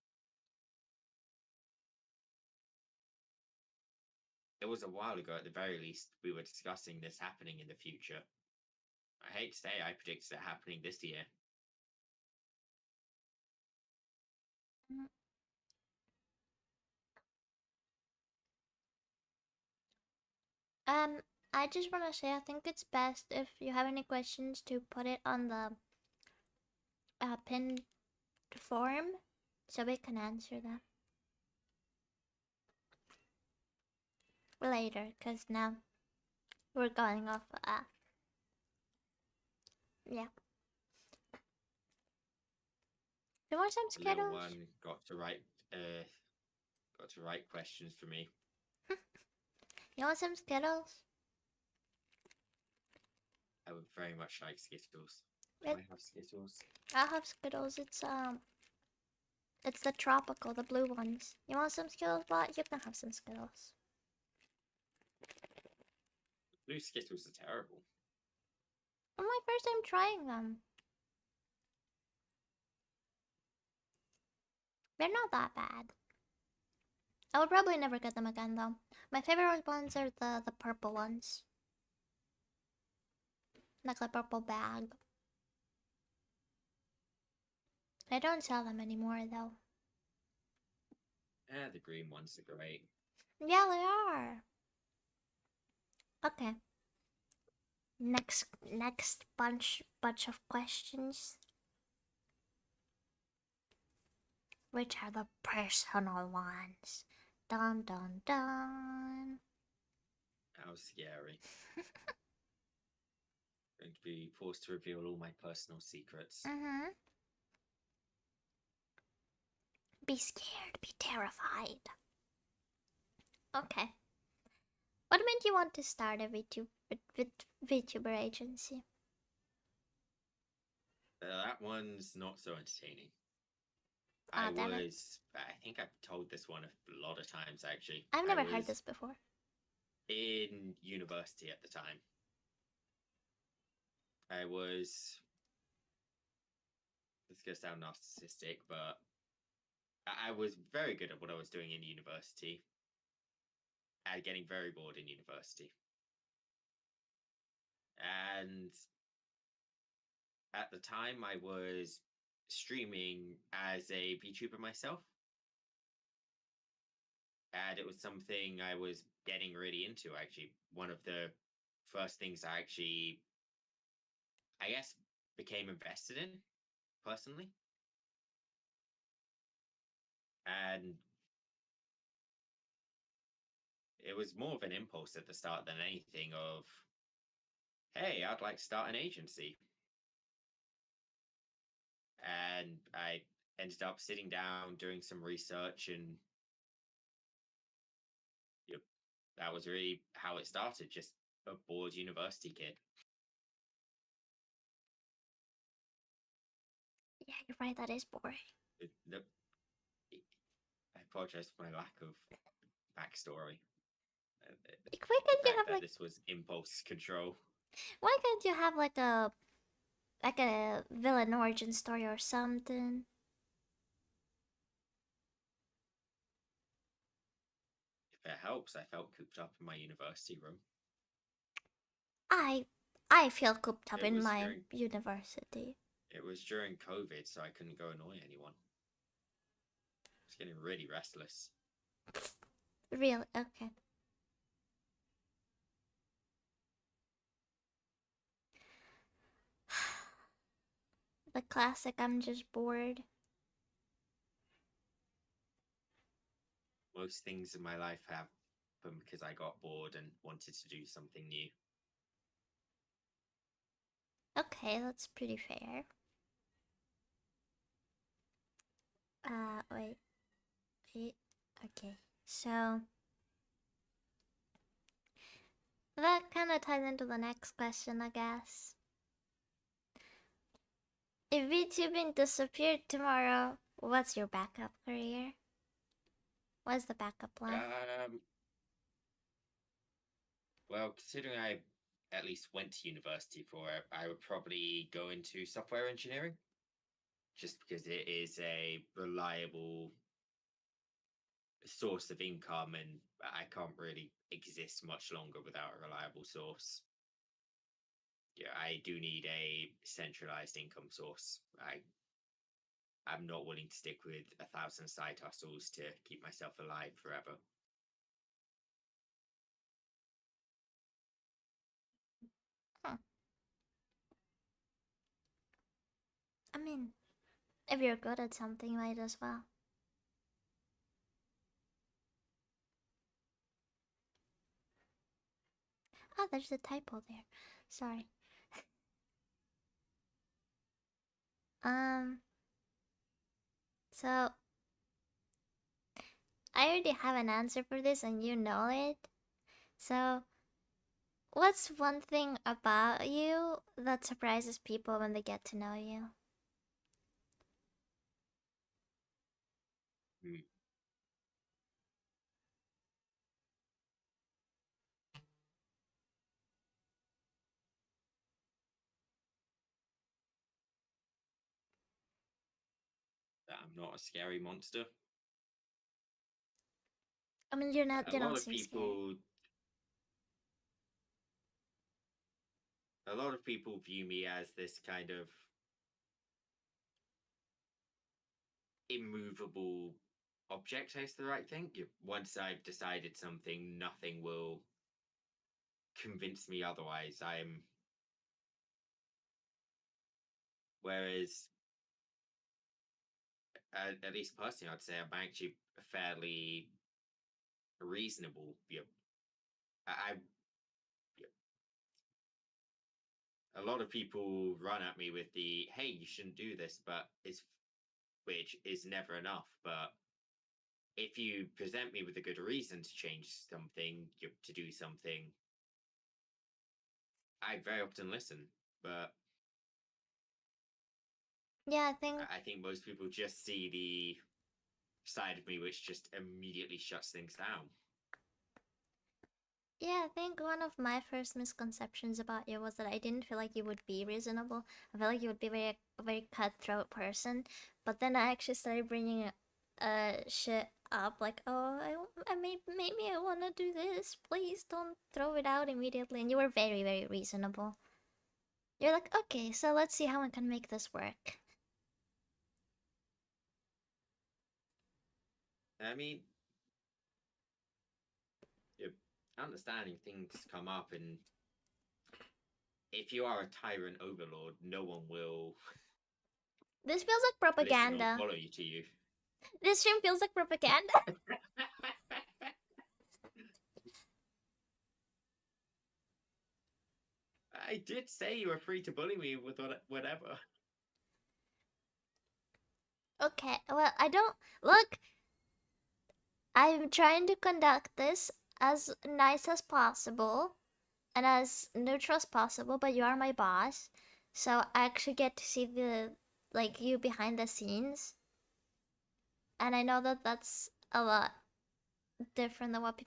It was a while ago, at the very least, we were discussing this happening in the future. I hate to say I predicted it happening this year. Mm. Um, I just want to say I think it's best if you have any questions to put it on the pinned form so we can answer them later because now we're going off. Yeah. You want some The little Skittles? one got to write questions for me. You want some Skittles? I would very much like Skittles. Do It, I have Skittles? I have Skittles. It's the tropical, the blue ones. You want some Skittles, bot? You can have some Skittles. Blue Skittles are terrible. Oh, my first time trying them. They're not that bad. I would probably never get them again though. My favorite ones are the purple ones. Like the purple bag. They don't sell them anymore though. The green ones are great. Yeah, they are. Okay. Next bunch of questions. Which are the personal ones? Dun dun dun. How scary. Going to be forced to reveal all my personal secrets. Mm-hmm. Be scared, be terrified. Okay. What made you want to start a VTuber agency? That one's not so entertaining. Ah, damn it. I think I've told this one a lot of times actually. I've I never heard was this before. in university at the time. I was, this is going to sound narcissistic, but I was very good at what I was doing in university and getting very bored in university. And at the time, I was streaming as a VTuber myself, and it was something I was getting really into. Actually, one of the first things I actually, I guess, became invested in personally, and it was more of an impulse at the start than anything of, hey, I'd like to start an agency. And I ended up sitting down, doing some research, and yep, that was really how it started. Just a bored university kid. Yeah, you're right. That is boring. The, I apologize for my lack of backstory. Like, why The can't you fact have that like? this was impulse control. Why can't you have like a villain origin story or something? If it helps, I felt cooped up in my university room. I I feel cooped up It in was my during university. it was during COVID, so I couldn't go annoy anyone. I was getting really restless. Really? Okay. The classic. I'm just bored. Most things in my life happened because I got bored and wanted to do something new. Okay, that's pretty fair. Wait, wait. Okay, so that kind of ties into the next question, I guess. If VTubing disappeared tomorrow, what's your backup career? What's the backup plan? Um, well, considering I at least went to university for it, I would probably go into software engineering just because it is a reliable source of income and I can't really exist much longer without a reliable source. Yeah, I do need a centralized income source. I'm not willing to stick with 1,000 side hustles to keep myself alive forever. Huh. I mean, if you're good at something, might as well. Ah, there's a typo there. Sorry. Um, so I already have an answer for this and you know it. So, what's one thing about you that surprises people when they get to know you? Hmm. That I'm not a scary monster. I mean, you're not. A You lot don't of seem scary. people, a lot of people view me as this kind of immovable object. Is the right thing. Once I've decided something, nothing will convince me otherwise. Whereas, at least personally, I'd say I'm actually fairly reasonable. I a lot of people run at me with the "Hey, you shouldn't do this," but it's which is never enough. But if you present me with a good reason to change something, to do something, I very often listen. But Yeah, I think. I think most people just see the side of me which just immediately shuts things down. Yeah, I think one of my first misconceptions about you was that I didn't feel like you would be reasonable. I felt like you would be a very cutthroat person. But then I actually started bringing shit up like, oh, maybe I want to do this. Please don't throw it out immediately. And you were very, very reasonable. You're like, okay, so let's see how I can make this work. I mean, you're understanding things come up, and if you are a tyrant overlord, no one will This feels like listen or propaganda. follow you to you. This stream feels like propaganda. I did say you were free to bully me with whatever. Okay, well, I don't. Look, I'm trying to conduct this as nice as possible and as neutral as possible, but you are my boss. So I actually get to see like, you behind the scenes. And I know that that's a lot different than what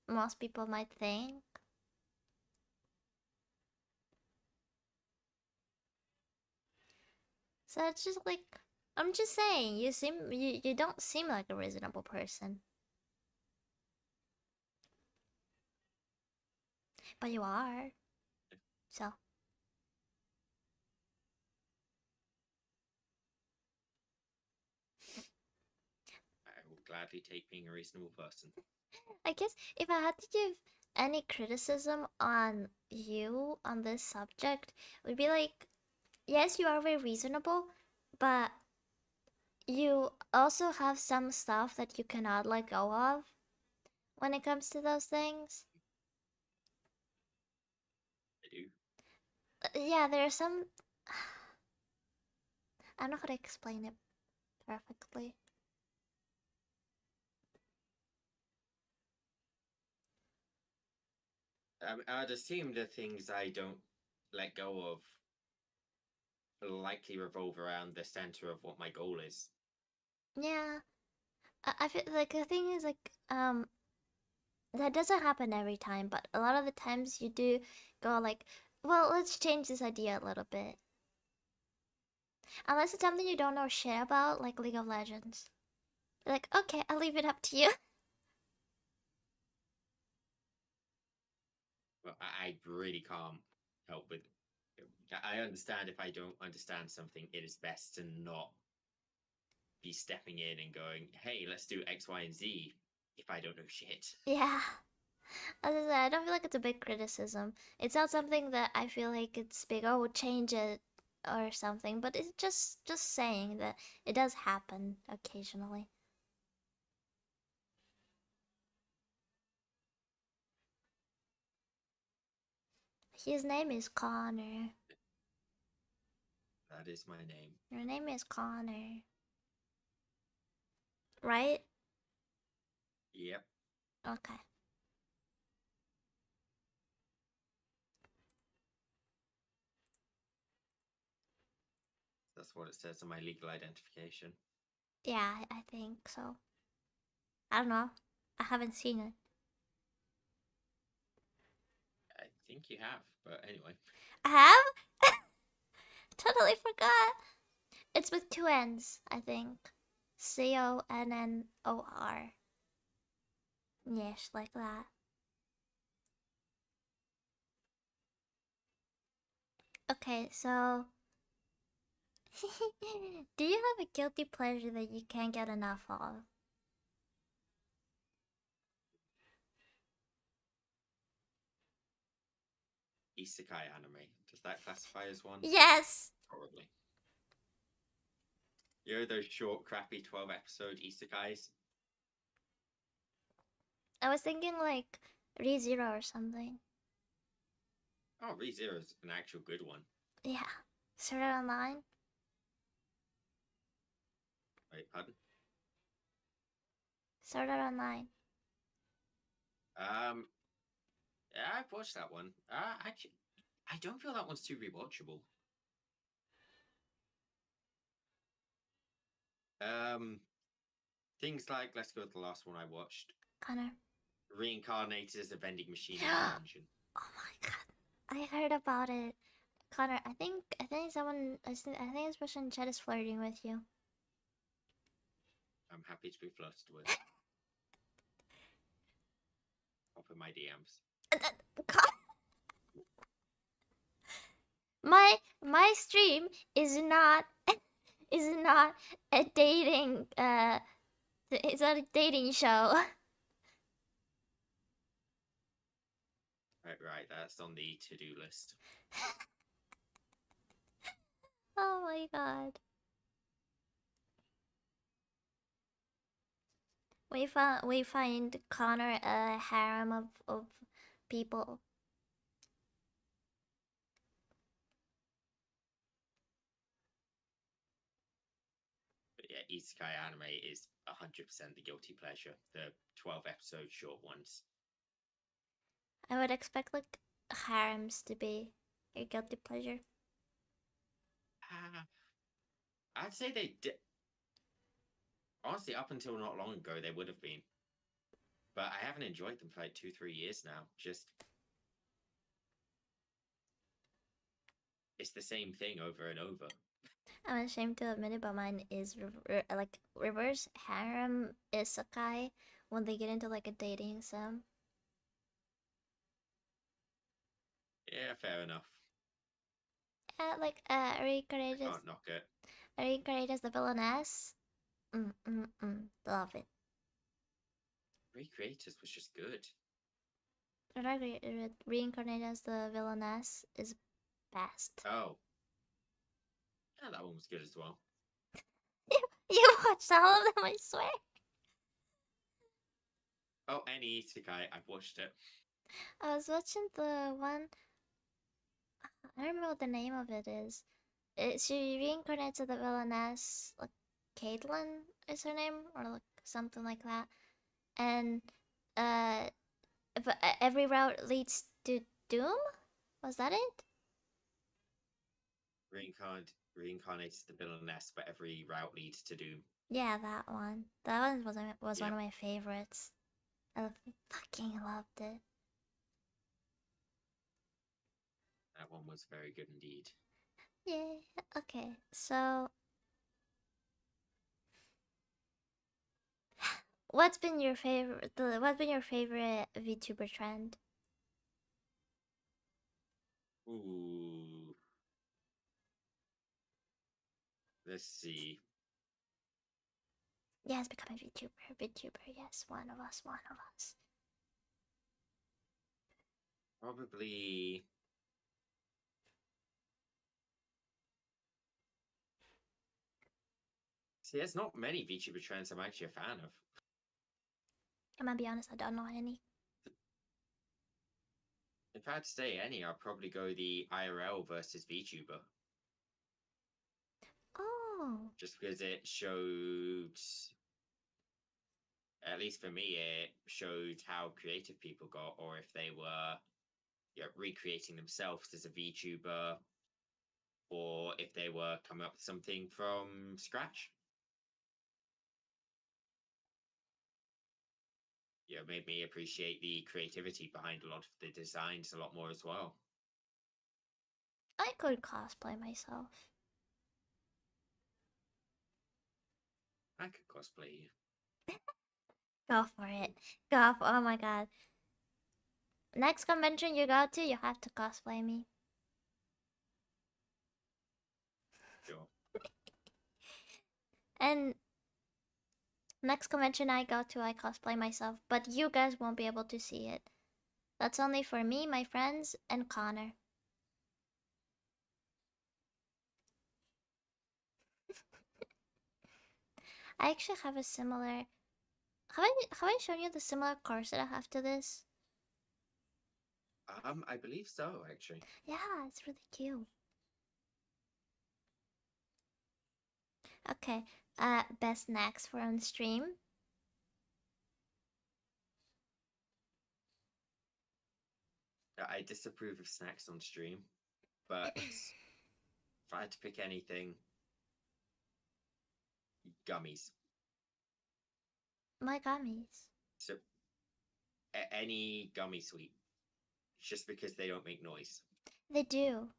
most people might think. So it's just like, I'm just saying, you don't seem like a reasonable person. But you are. So I will gladly take being a reasonable person. I guess if I had to give any criticism on you on this subject, it would be like, yes, you are very reasonable, but you also have some stuff that you cannot let go of when it comes to those things. I do. Yeah, there are some. I don't know how to explain it perfectly. I'd assume the things I don't let go of likely revolve around the center of what my goal is. Yeah, I feel like the thing is like that doesn't happen every time, but a lot of the times you do go like, well, let's change this idea a little bit. Unless it's something you don't know shit about, like League of Legends. Like, okay, I'll leave it up to you. Well, I really can't help with. I understand if I don't understand something, it is best to not be stepping in and going, "Hey, let's do X, Y, and Z." If I don't know shit. Yeah. As I said, I don't feel like it's a big criticism. It's not something that I feel like it's big, oh, change it or something, but it's just saying that it does happen occasionally. His name is Connor. That is my name. Your name is Connor. Right? Yep. Okay. That's what it says on my legal identification. Yeah, I think so. I don't know. I haven't seen it. I think you have, but anyway. I have? Totally forgot. It's with two N's, I think. Connor. Yes, like that. Okay, so do you have a guilty pleasure that you can't get enough of? Isekai anime. Does that classify as one? Yes! Probably. You know those short, crappy 12-episode isekais? I was thinking like ReZero or something. Oh, ReZero's an actual good one. Yeah. Sword Art Online? Wait, pardon? Sword Art Online. Yeah, I've watched that one. Actually, I don't feel that one's too rewatchable. Things like, let's go with the last one I watched. Connor. Reincarnated as a vending machine in a dungeon. Oh my god. I heard about it. Connor, I think this person in chat is flirting with you. I'm happy to be flirted with. Open my DMs. My stream is not is not a dating It's a dating show. Right, that's on the to-do list. Oh my god. We find Connor a harem of people. But yeah, Isekai anime is 100% the guilty pleasure. The 12 episode short ones. I would expect like harems to be your guilty pleasure. Uh, I'd say they did. Honestly, up until not long ago, they would have been. But I haven't enjoyed them for like 2, 3 years now. Just it's the same thing over and over. I'm ashamed to admit it, but mine is like reverse harem isekai when they get into like a dating sim. Yeah, fair enough. Like I reincarnated can't knock it. reincarnated as the villainess. Love it. Recreators was just good. Reincarnated as the villainess is best. Oh, yeah, that one was good as well. You watched all of them, I swear. Oh, any Isekai, I've watched it. I was watching the one. I don't remember what the name of it is. She reincarnates as the villainess, like Caitlyn is her name, or like something like that. And uh, but every route leads to doom. Was that it? Reincarnated the villainess, but every route leads to doom. Yeah, that one. That one was one Yep, of my favorites. I fucking loved it. that one was very good indeed. Yeah. Okay. So, what's been your favorite? What's been your favorite VTuber trend? Ooh, let's see. Yes, become a VTuber. VTuber. Yes, one of us. One of us. Probably. See, there's not many VTuber trends I'm actually a fan of. I'm gonna be honest. I don't know any. If I had to say any, I'd probably go the IRL versus VTuber. Oh, Just because it showed, at least for me, it showed how creative people got, or if they were recreating themselves as a VTuber, or if they were coming up with something from scratch. It made me appreciate the creativity behind a lot of the designs a lot more as well. I could cosplay myself. I could cosplay you. Go for it. Go for. Oh my god. Next convention you go to, you have to cosplay me. Sure. And next convention I go to, I cosplay myself, but you guys won't be able to see it. That's only for me, my friends, and Connor. I actually have a similar. Have I shown you the similar course that I have to this? I believe so, actually. Yeah, it's really cute. Okay, best snacks for on stream. I disapprove of snacks on stream, but if I had to pick anything, gummies. My gummies. So any gummy sweet, just because they don't make noise. They do.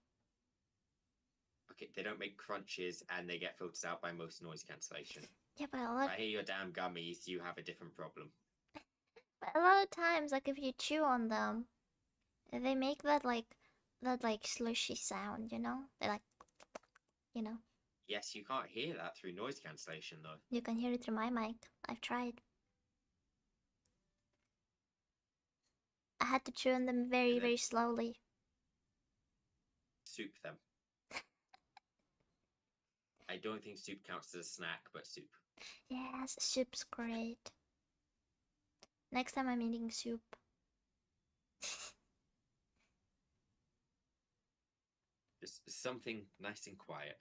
Okay, they don't make crunches and they get filtered out by most noise cancellation. Yeah, If I hear your damn gummies, you have a different problem. but a lot of times, like if you chew on them, they make that like slushy sound. You know, they like, you know. Yes, you can't hear that through noise cancellation though. You can hear it through my mic. I've tried. I had to chew on them very, And then very slowly. soup them. I don't think soup counts as a snack, but soup. Yes, soup's great. Next time I'm eating soup. Just something nice and quiet.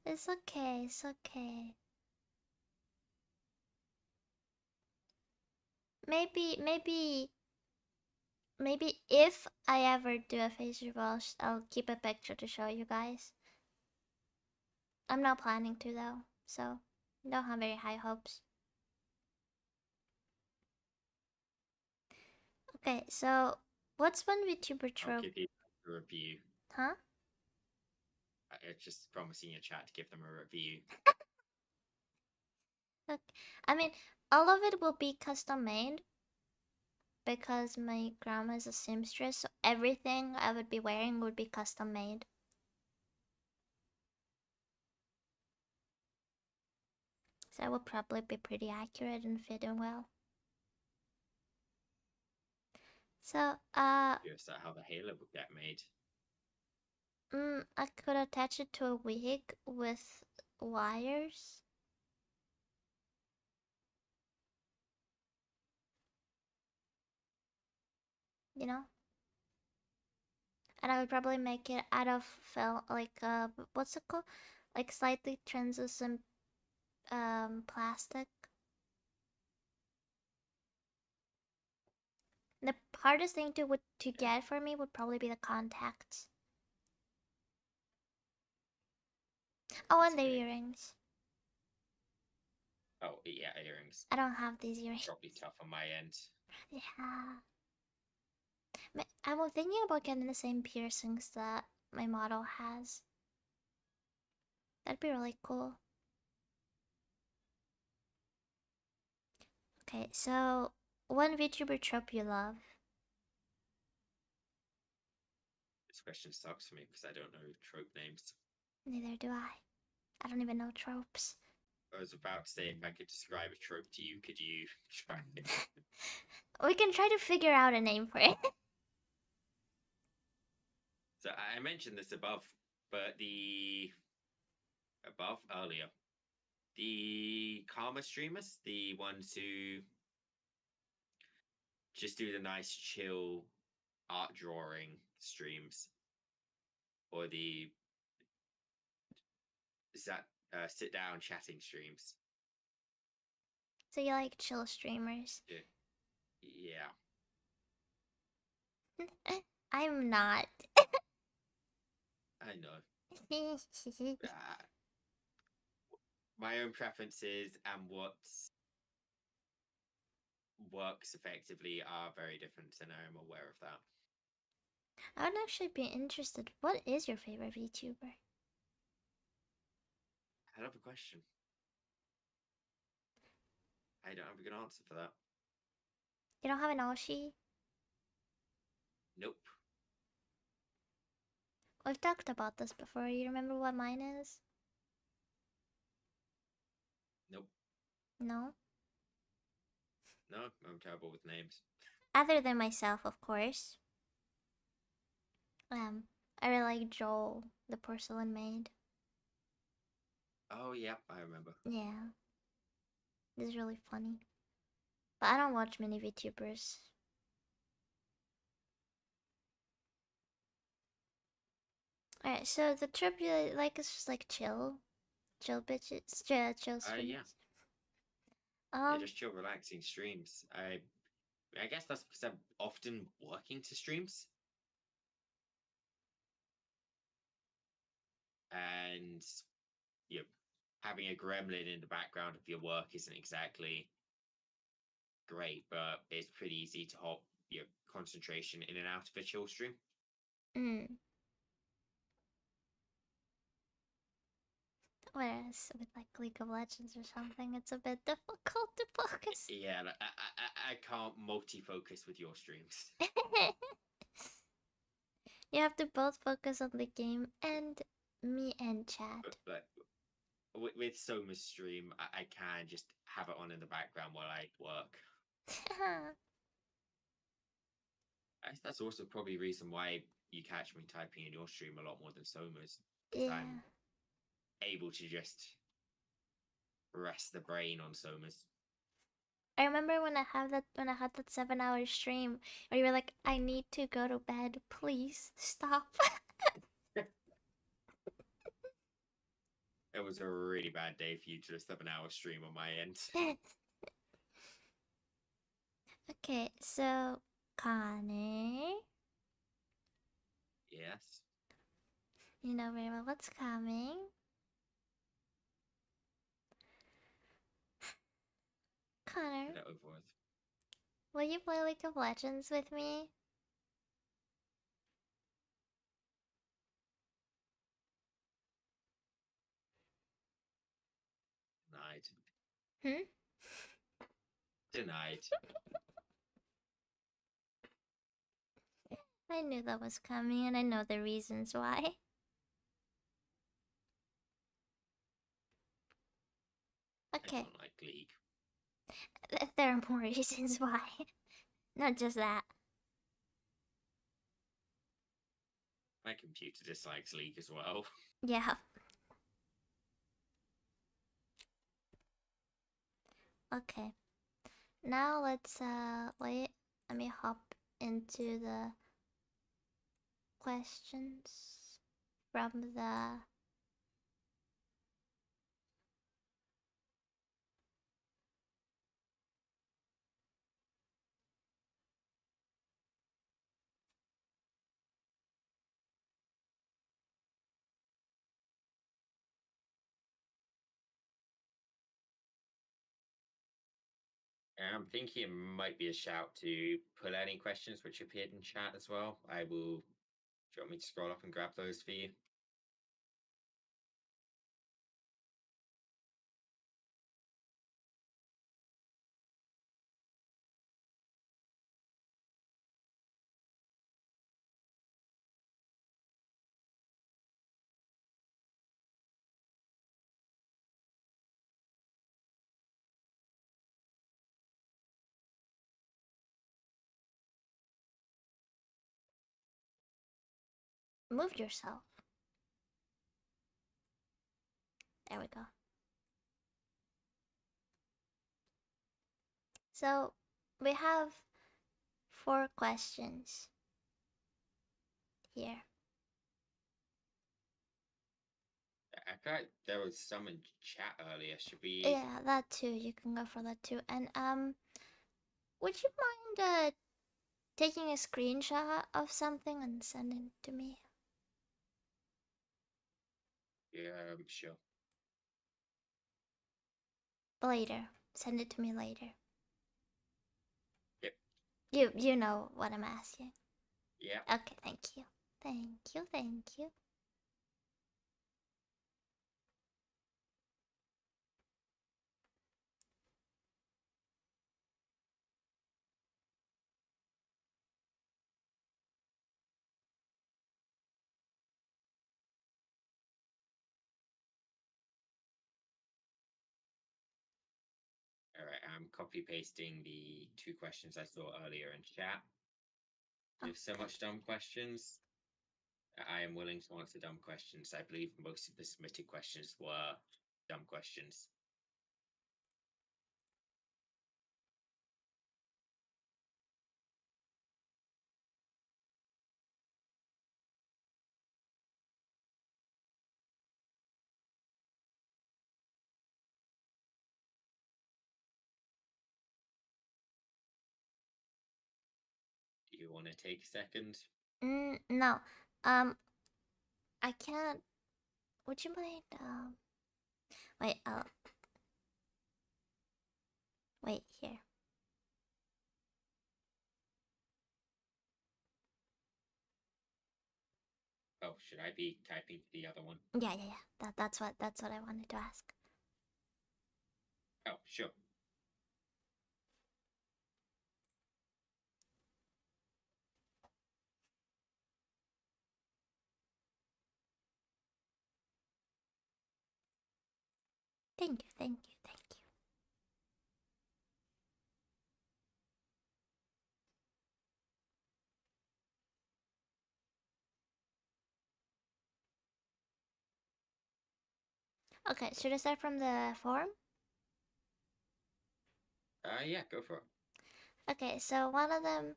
It's okay, it's okay. Maybe if I ever do a face reveal, I'll keep a picture to show you guys. I'm not planning to though, so don't have very high hopes. Okay, so what's one VTuber I'll trope? give you a review. Huh? It's just promising your chat to give them a review. Okay. I mean, all of it will be custom made because my grandma's a seamstress, so everything I would be wearing would be custom made. So it will probably be pretty accurate and fit in well. So, Curious at how the halo would get made. I could attach it to a wig with wires. You know? And I would probably make it out of film, like, what's it called? Like slightly translucent, plastic. The hardest thing to get for me would probably be the contacts. Oh, That's and the okay. earrings. Oh yeah, earrings. I don't have these earrings. Probably tough on my end. Yeah. I'm thinking about getting the same piercings that my model has. That'd be really cool. Okay, so one VTuber trope you love. This question sucks for me because I don't know trope names. Neither do I. I don't even know tropes. I was about to say if I could describe a trope to you, could you try it? We can try to figure out a name for it. So I mentioned this above, but the above earlier, the Karma streamers, the ones who just do the nice chill art drawing streams, or the sit down chatting streams. So you like chill streamers. Yeah. I'm not. I know. My own preferences and what works effectively are very different, and I am aware of that. I would actually be interested. What is your favorite VTuber? Hell of a question. I don't have a good answer for that. You don't have an Oshi? Nope. We've talked about this before. You remember what mine is? Nope. No? No, I'm terrible with names. Other than myself, of course. I really like Joel, the porcelain maid. Oh, yeah, I remember. Yeah. This is really funny. But I don't watch many VTubers. Alright, so the trip you like is just like chill. Chill bitches. Chill Yeah. streams. Yeah, just chill, relaxing streams. I guess that's because I'm often working to streams. And you know, having a gremlin in the background of your work isn't exactly great, but it's pretty easy to hop your concentration in and out of a chill stream. Whereas with like League of Legends or something, it's a bit difficult to focus. Yeah, like, I can't multi-focus with your streams. You have to both focus on the game and me and chat. But with Soma's stream, I can just have it on in the background while I work. I guess that's also probably the reason why you catch me typing in your stream a lot more than Soma's, because Yeah. I'm able to just rest the brain on Soma's. I remember when I had that 7 hour stream where you were like, I need to go to bed, please stop. It was a really bad day for you to a 7 hour stream on my end. Okay, so Connor, Yes. you know very well what's coming. Connor, Get it over with. will you play League of Legends with me? Denied. Hmm? Denied. I knew that was coming and I know the reasons why. I Okay, don't like League. there are more reasons why. Not just that. My computer dislikes League as well. Yeah. Okay. Now let me hop into the questions from the I'm thinking it might be a shout to pull any questions which appeared in chat as well. I will. Do you want me to scroll up and grab those for you? move yourself. There we go. So we have 4 questions here. I thought there was some in chat earlier. Should we? Yeah, that too. You can go for that too. And would you mind taking a screenshot of something and sending it to me Yeah, sure. later? Send it to me later. Yep. You know what I'm asking. Yeah. Okay, thank you. Thank you, thank you. All right. I'm copy pasting the 2 questions I saw earlier in chat. There's so Okay. much dumb questions. I am willing to answer dumb questions. I believe most of the submitted questions were dumb questions. Do you want to take a second? No. I can't. Would you mind? Wait. Wait here. Oh, should I be typing the other one? Yeah. That's what I wanted to ask. Oh, sure. Thank you, thank you, thank you. Okay, should I start from the forum? Yeah, go for it. Okay, so one of them.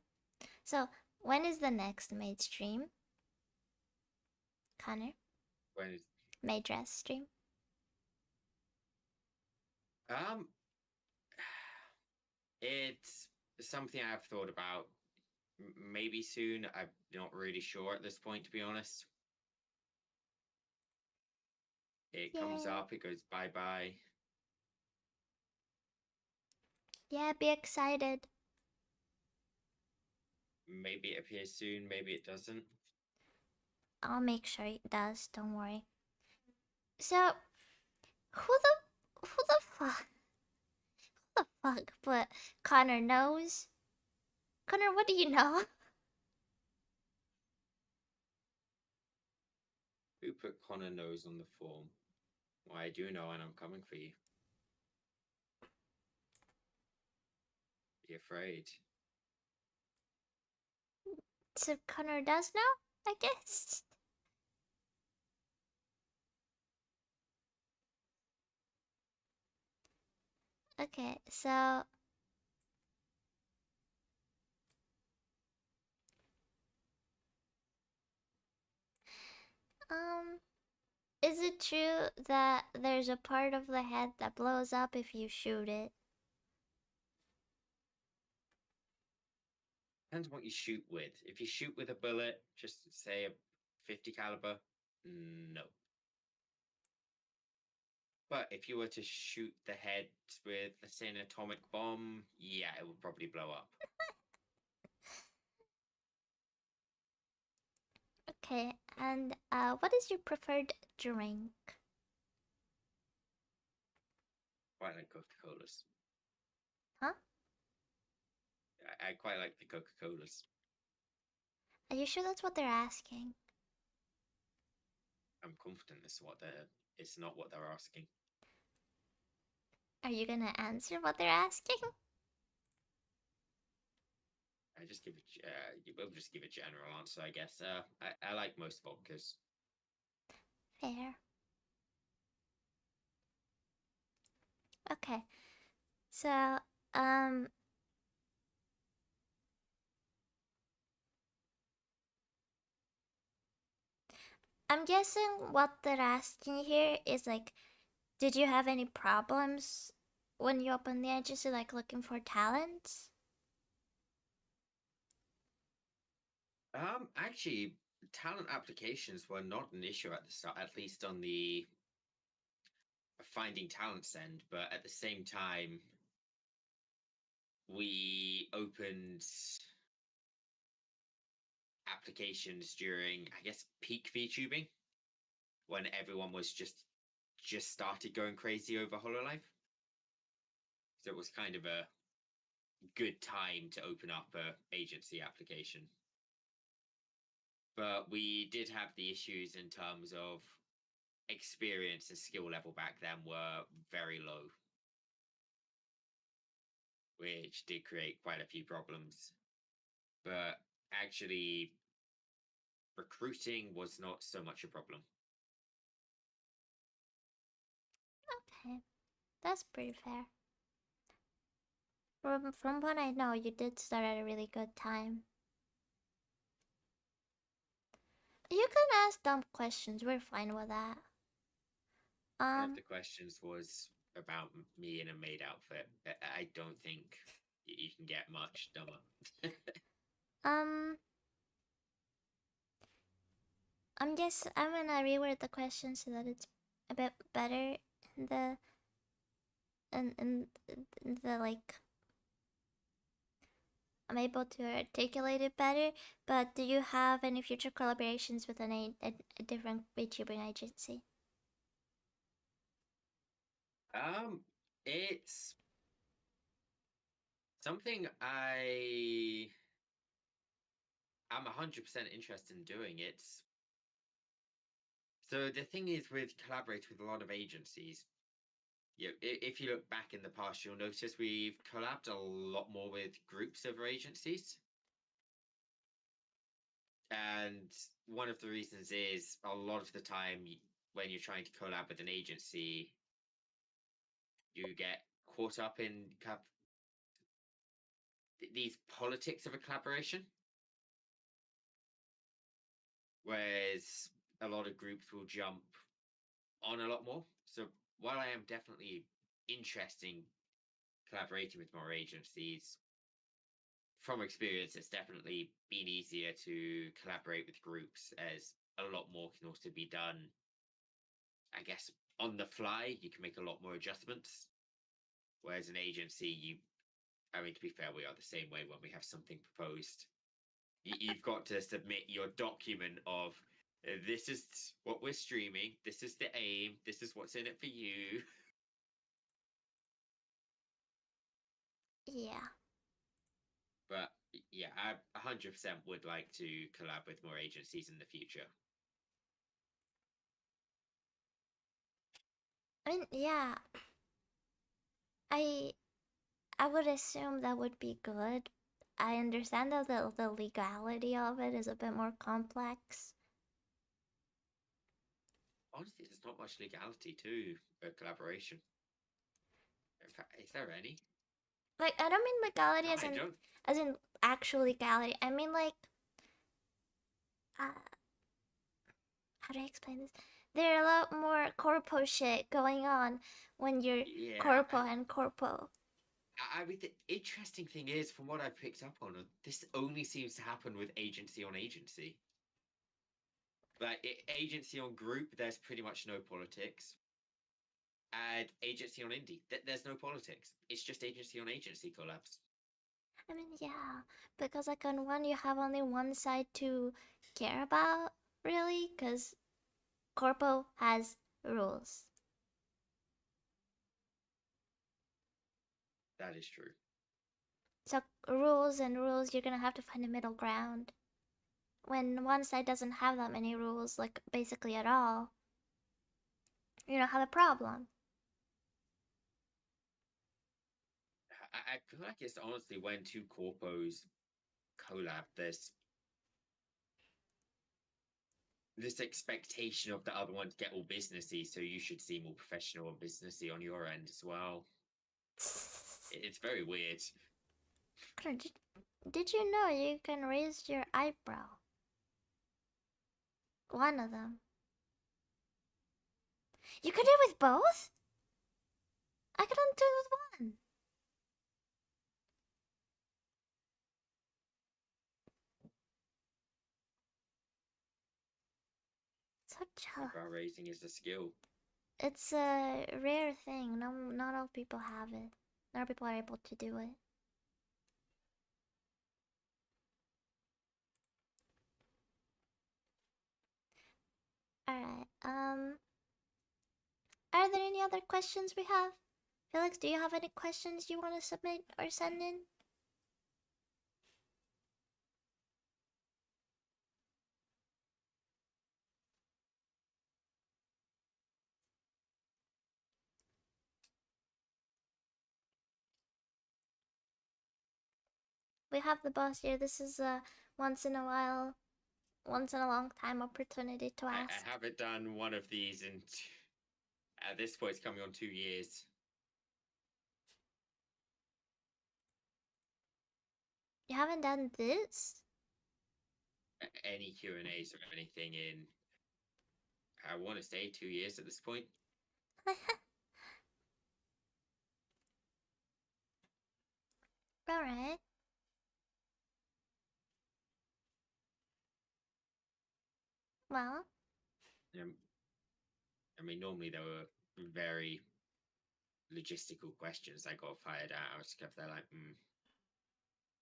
So when is the next maid stream? Connor, When is maid dress stream. um, it's something I've thought about. Maybe soon. I'm not really sure at this point, to be honest. It comes Yay! up, it goes bye bye. Yeah, be excited. Maybe it appears soon, maybe it doesn't. I'll make sure it does. Don't worry. So who the fuck? But Connor knows. Connor, what do you know? Who put Connor Nose on the form? Well, I do know, and I'm coming for you. Be afraid. So Connor does know, I guess. Okay, so um, is it true that there's a part of the head that blows up if you shoot it? Depends what you shoot with. If you shoot with a bullet, just say a 50 caliber, no. But if you were to shoot the head with, let's say, an atomic bomb, yeah, it would probably blow up. Okay, and what is your preferred drink? Quite like Coca Colas. Huh? I quite like the Coca Colas. Are you sure that's what they're asking? I'm confident it's not what they're asking. Are you gonna answer what they're asking? I just give it. We'll just give a general answer, I guess. I like most vodkas. Fair. Okay, so um, I'm guessing what they're asking here is like, did you have any problems when you opened the agency, like looking for talents? Actually, talent applications were not an issue at the start, at least on the finding talents end. But at the same time, we opened applications during, I guess, peak VTubing when everyone was just started going crazy over Hololive. So it was kind of a good time to open up a agency application. But we did have the issues in terms of experience and skill level back then were very low, which did create quite a few problems. But actually, recruiting was not so much a problem. Okay, that's pretty fair. From what I know, you did start at a really good time. You can ask dumb questions. We're fine with that. One of the questions was about me in a maid outfit. I don't think you can get much dumber. um, I'm gonna reword the question so that it's a bit better in the in the like I'm able to articulate it better. But do you have any future collaborations with a different VTubing agency? um, it's something I'm 100% interested in doing. It's so the thing is with collaborate with a lot of agencies, if you look back in the past, you'll notice we've collabed a lot more with groups over agencies. And one of the reasons is a lot of the time when you're trying to collab with an agency, you get caught up in these politics of a collaboration. Whereas a lot of groups will jump on a lot more. So while I am definitely interested in collaborating with more agencies, from experience, it's definitely been easier to collaborate with groups as a lot more can also be done, I guess, on the fly. You can make a lot more adjustments. Whereas an agency, I mean, to be fair, we are the same way when we have something proposed. You've got to submit your document of this is what we're streaming, this is the aim, this is what's in it for you. Yeah. But yeah, I 100% would like to collab with more agencies in the future. I mean, yeah. I I would assume that would be good. I understand that the legality of it is a bit more complex. Honestly, there's not much legality to a collaboration. In fact, is there any? Like, I don't mean legality No, I don't. as in actual legality. I mean like, uh, how do I explain this? There are a lot more corpo shit going on when you're Yeah, corpo and corpo. I mean, the interesting thing is, from what I've picked up on, this only seems to happen with agency on agency. Like agency on group, there's pretty much no politics. And agency on indie, there's no politics. It's just agency on agency collabs. I mean, yeah, because like on one you have only one side to care about, really, because corpo has rules. That is true. So rules and rules, you're gonna have to find a middle ground. When one side doesn't have that many rules, like basically at all, you don't have a problem. I feel like it's honestly when two corpos collab, this expectation of the other one to get all businessy, so you should seem more professional and businessy on your end as well. It's very weird. Did you know you can raise your eyebrow? One of them. You could do it with both? I couldn't do it with one. So jealous. Eyebrow raising is a skill. It's a rare thing. No, not all people have it. Not all people are able to do it. Alright, are there any other questions we have? Felix, do you have any questions you want to submit or send in? We have the boss here. This is a once in a while, once in a long time opportunity to ask. I haven't done one of these in. At this point, it's coming on 2 years. You haven't done this? Any Q and A's or anything in. I want to say 2 years at this point. Alright. Well, I mean, normally there were very logistical questions I got fired at. I was kept there like,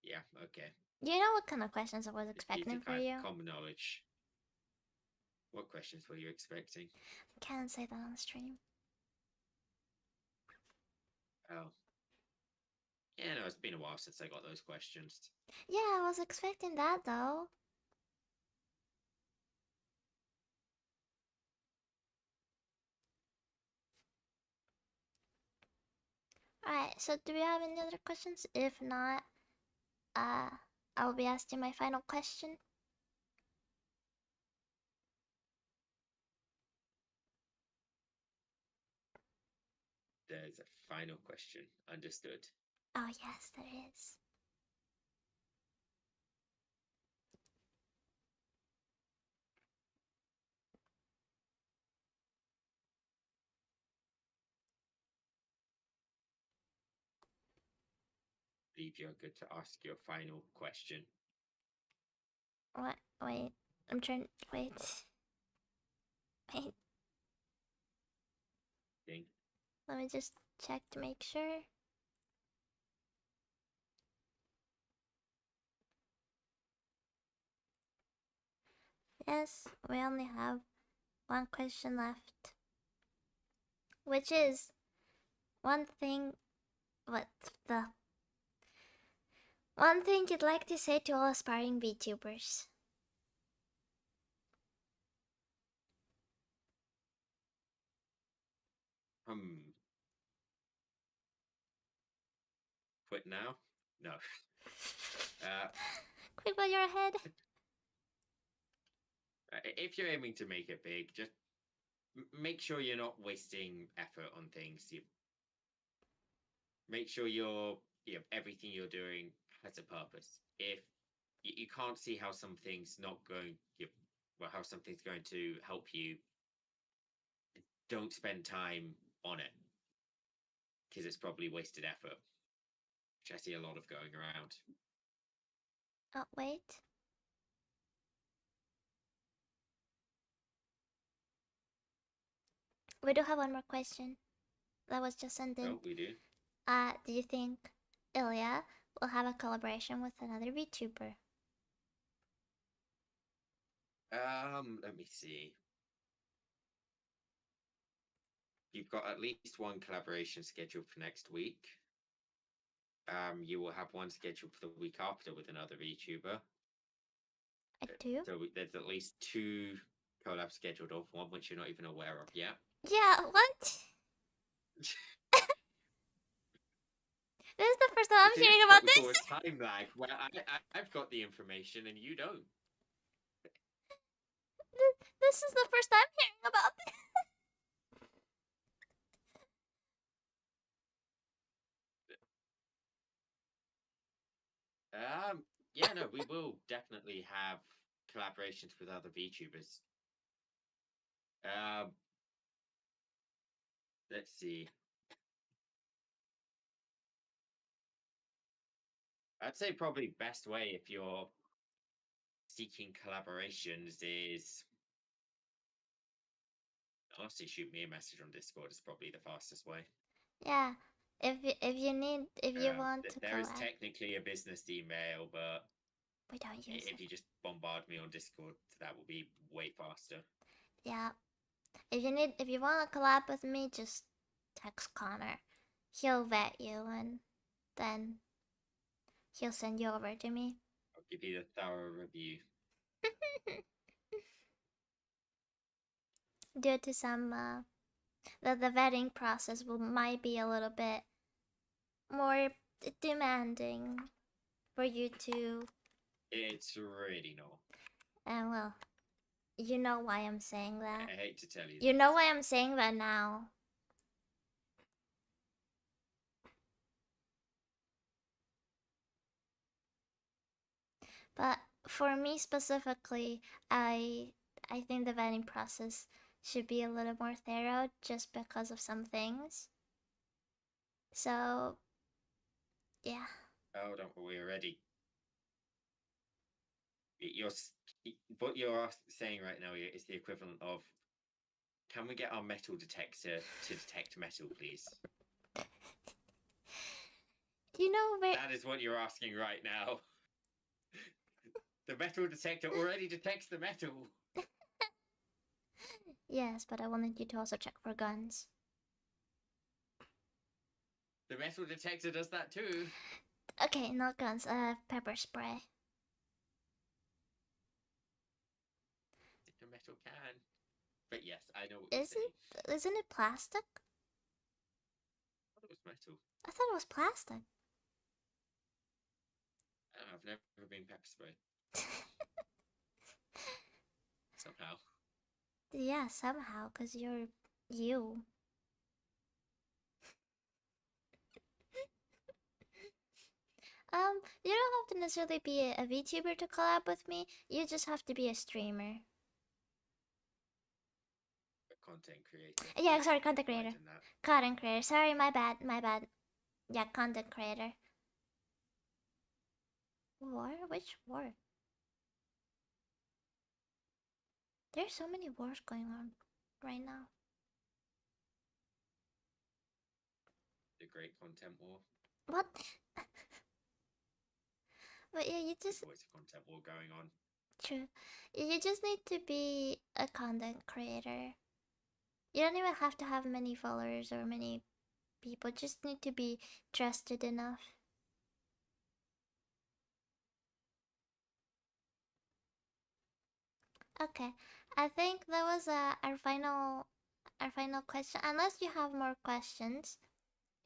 yeah, okay. you know what kind of questions I was These are expecting for kind you? of common knowledge. What questions were you expecting? Can't say that on stream. Oh, yeah, no, it's been a while since I got those questions. Yeah, I was expecting that though. Alright, so do we have any other questions? If not, uh, I'll be asking my final question. There's a final question. Understood. Oh, yes, there is. Believe you're good to ask your final question. What? Wait, I'm trying. Wait. Wait, Thing. let me just check to make sure. Yes, we only have one question left. Which is one thing. What the. One thing you'd like to say to all aspiring VTubers? Quit now? No. Uh, Quick, while you're ahead. if you're aiming to make it big, just make sure you're not wasting effort on things. You make sure everything you're doing has a purpose. If you can't see how something's not going, well, how something's going to help you, don't spend time on it because it's probably wasted effort, which I see a lot of going around. Oh, wait. We do have one more question that was just sent in. Oh, we do. Do you think Ilya will have a collaboration with another VTuber? Let me see. You've got at least one collaboration scheduled for next week. You will have one scheduled for the week after with another VTuber. I do. So there's at least two collabs scheduled off, one which you're not even aware of yet. Yeah, what? This is the first time I'm See, hearing this is about what we call this. a time lag, where I've got the information and you don't. This is the first time I'm hearing about this. Yeah, no, we will definitely have collaborations with other VTubers. Um, let's see. I'd say probably best way if you're seeking collaborations is honestly shoot me a message on Discord is probably the fastest way. Yeah, if you want to There is collab, technically a business email, but we don't use if it. you just bombard me on Discord, that will be way faster. Yeah, if you want to collab with me, just text Connor. He'll vet you and then he'll send you over to me. I'll give you the thorough review. Due to some the vetting process might be a little bit more demanding for you to. It's really not. And well, you know why I'm saying that. I hate to tell you. You know why I'm saying that now. But for me specifically, I think the vetting process should be a little more thorough just because of some things. So, yeah. Oh, don't worry already. You're what you're saying right now is the equivalent of, can we get our metal detector to detect metal, please? You know where. That is what you're asking right now. The metal detector already detects the metal. Yes, but I wanted you to also check for guns. The metal detector does that too. Okay, not guns, pepper spray. It's a metal can. But yes, I know what Is you're saying. it? Isn't it plastic? I thought it was metal. I thought it was plastic. I've never been pepper sprayed somehow. Yeah, somehow, because you're you. You don't have to necessarily be a VTuber to collab with me. You just have to be a streamer. A content creator. Yeah, Yeah, sorry, don't content mind creator. in that. Content creator. Sorry, my bad, my bad. Yeah, content creator. War? Which war? There's so many wars going on right now. The Great Content War. What? But yeah, you There's just always a content war going on. true. You just need to be a content creator. You don't even have to have many followers or many people. Just need to be trusted enough. Okay, I think that was our final question. Unless you have more questions.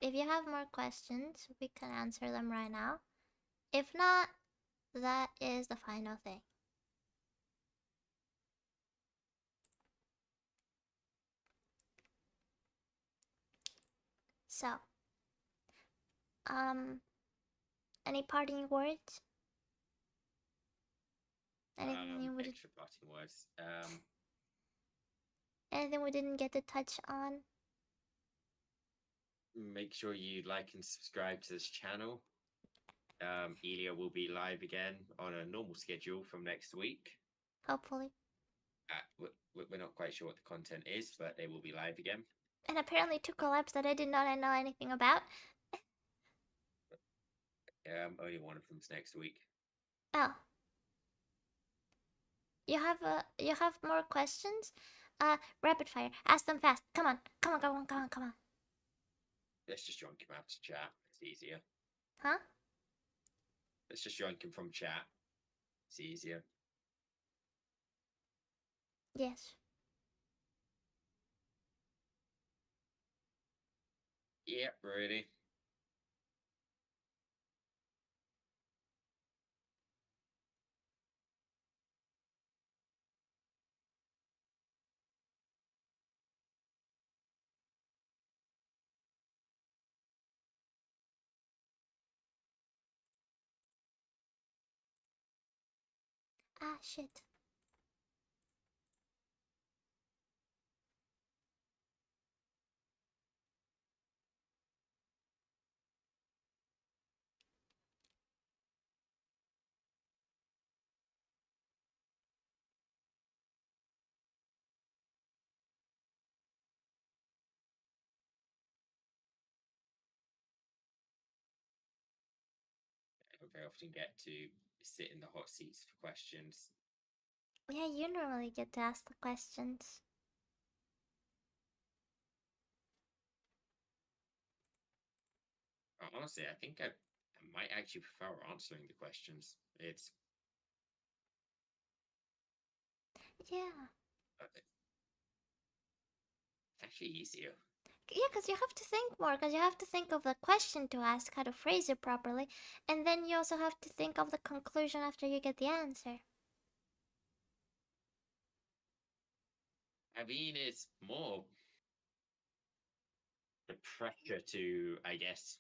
If you have more questions, we can answer them right now. If not, that is the final thing. So, um, any parting words? Anything we did, Extra parting words. anything we didn't get to touch on? Make sure you like and subscribe to this channel. Elia will be live again on a normal schedule from next week. Hopefully. We're not quite sure what the content is, but they will be live again. And apparently 2 collabs that I did not know anything about. Only one of them's next week. Oh. You have more questions? Rapid fire. Ask them fast. Come on. Come on, come on, come on, come on. Let's just yoink him out to chat. It's easier. Huh? Let's just yoink him from chat. It's easier. Yes. Yep, ready. Ah, shit. I don't very often get to sit in the hot seats for questions. Yeah, you normally get to ask the questions. Honestly, I think I might actually prefer answering the questions. It's Yeah. actually easier. Yeah, because you have to think more, because you have to think of the question to ask, how to phrase it properly, and then you also have to think of the conclusion after you get the answer. I mean, it's more the pressure to, I guess,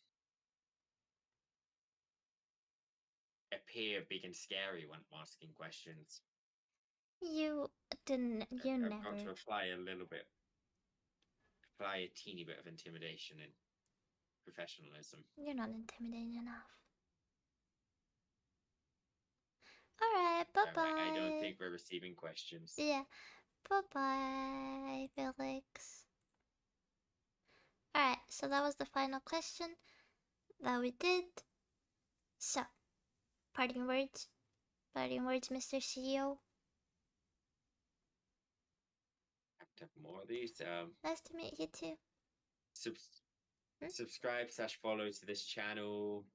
appear big and scary when asking questions. You didn't, you I've got to never. apply a little bit, apply a teeny bit of intimidation and professionalism. You're not intimidating enough. Alright, bye All right, I don't bye. think we're receiving questions. Yeah, bye bye, Felix. Alright, so that was the final question that we did. So, parting words. Parting words, Mr. CEO. Have to have more of these. Nice to meet you too. Subs- Hmm? Subscribe / follow to this channel.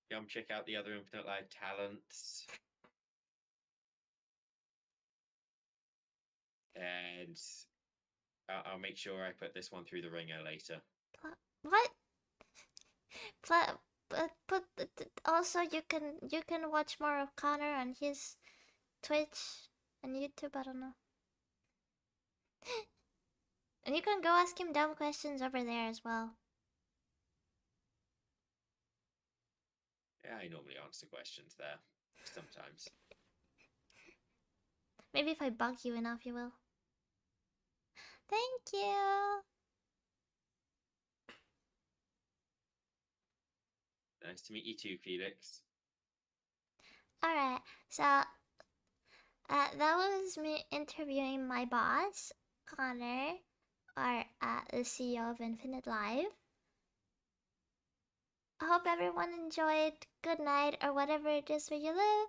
Come check out the other Infinite Live talents. And I'll make sure I put this one through the ringer later. What? But also you can watch more of Connor on his Twitch and YouTube. I don't know. And you can go ask him dumb questions over there as well. Yeah, I normally answer questions there. Sometimes. Maybe if I bug you enough, you will. Thank you. Nice to meet you too, Felix. Alright, so that was me interviewing my boss, Connor, or the CEO of Infinite Live. I hope everyone enjoyed. Good night, or whatever it is where you live.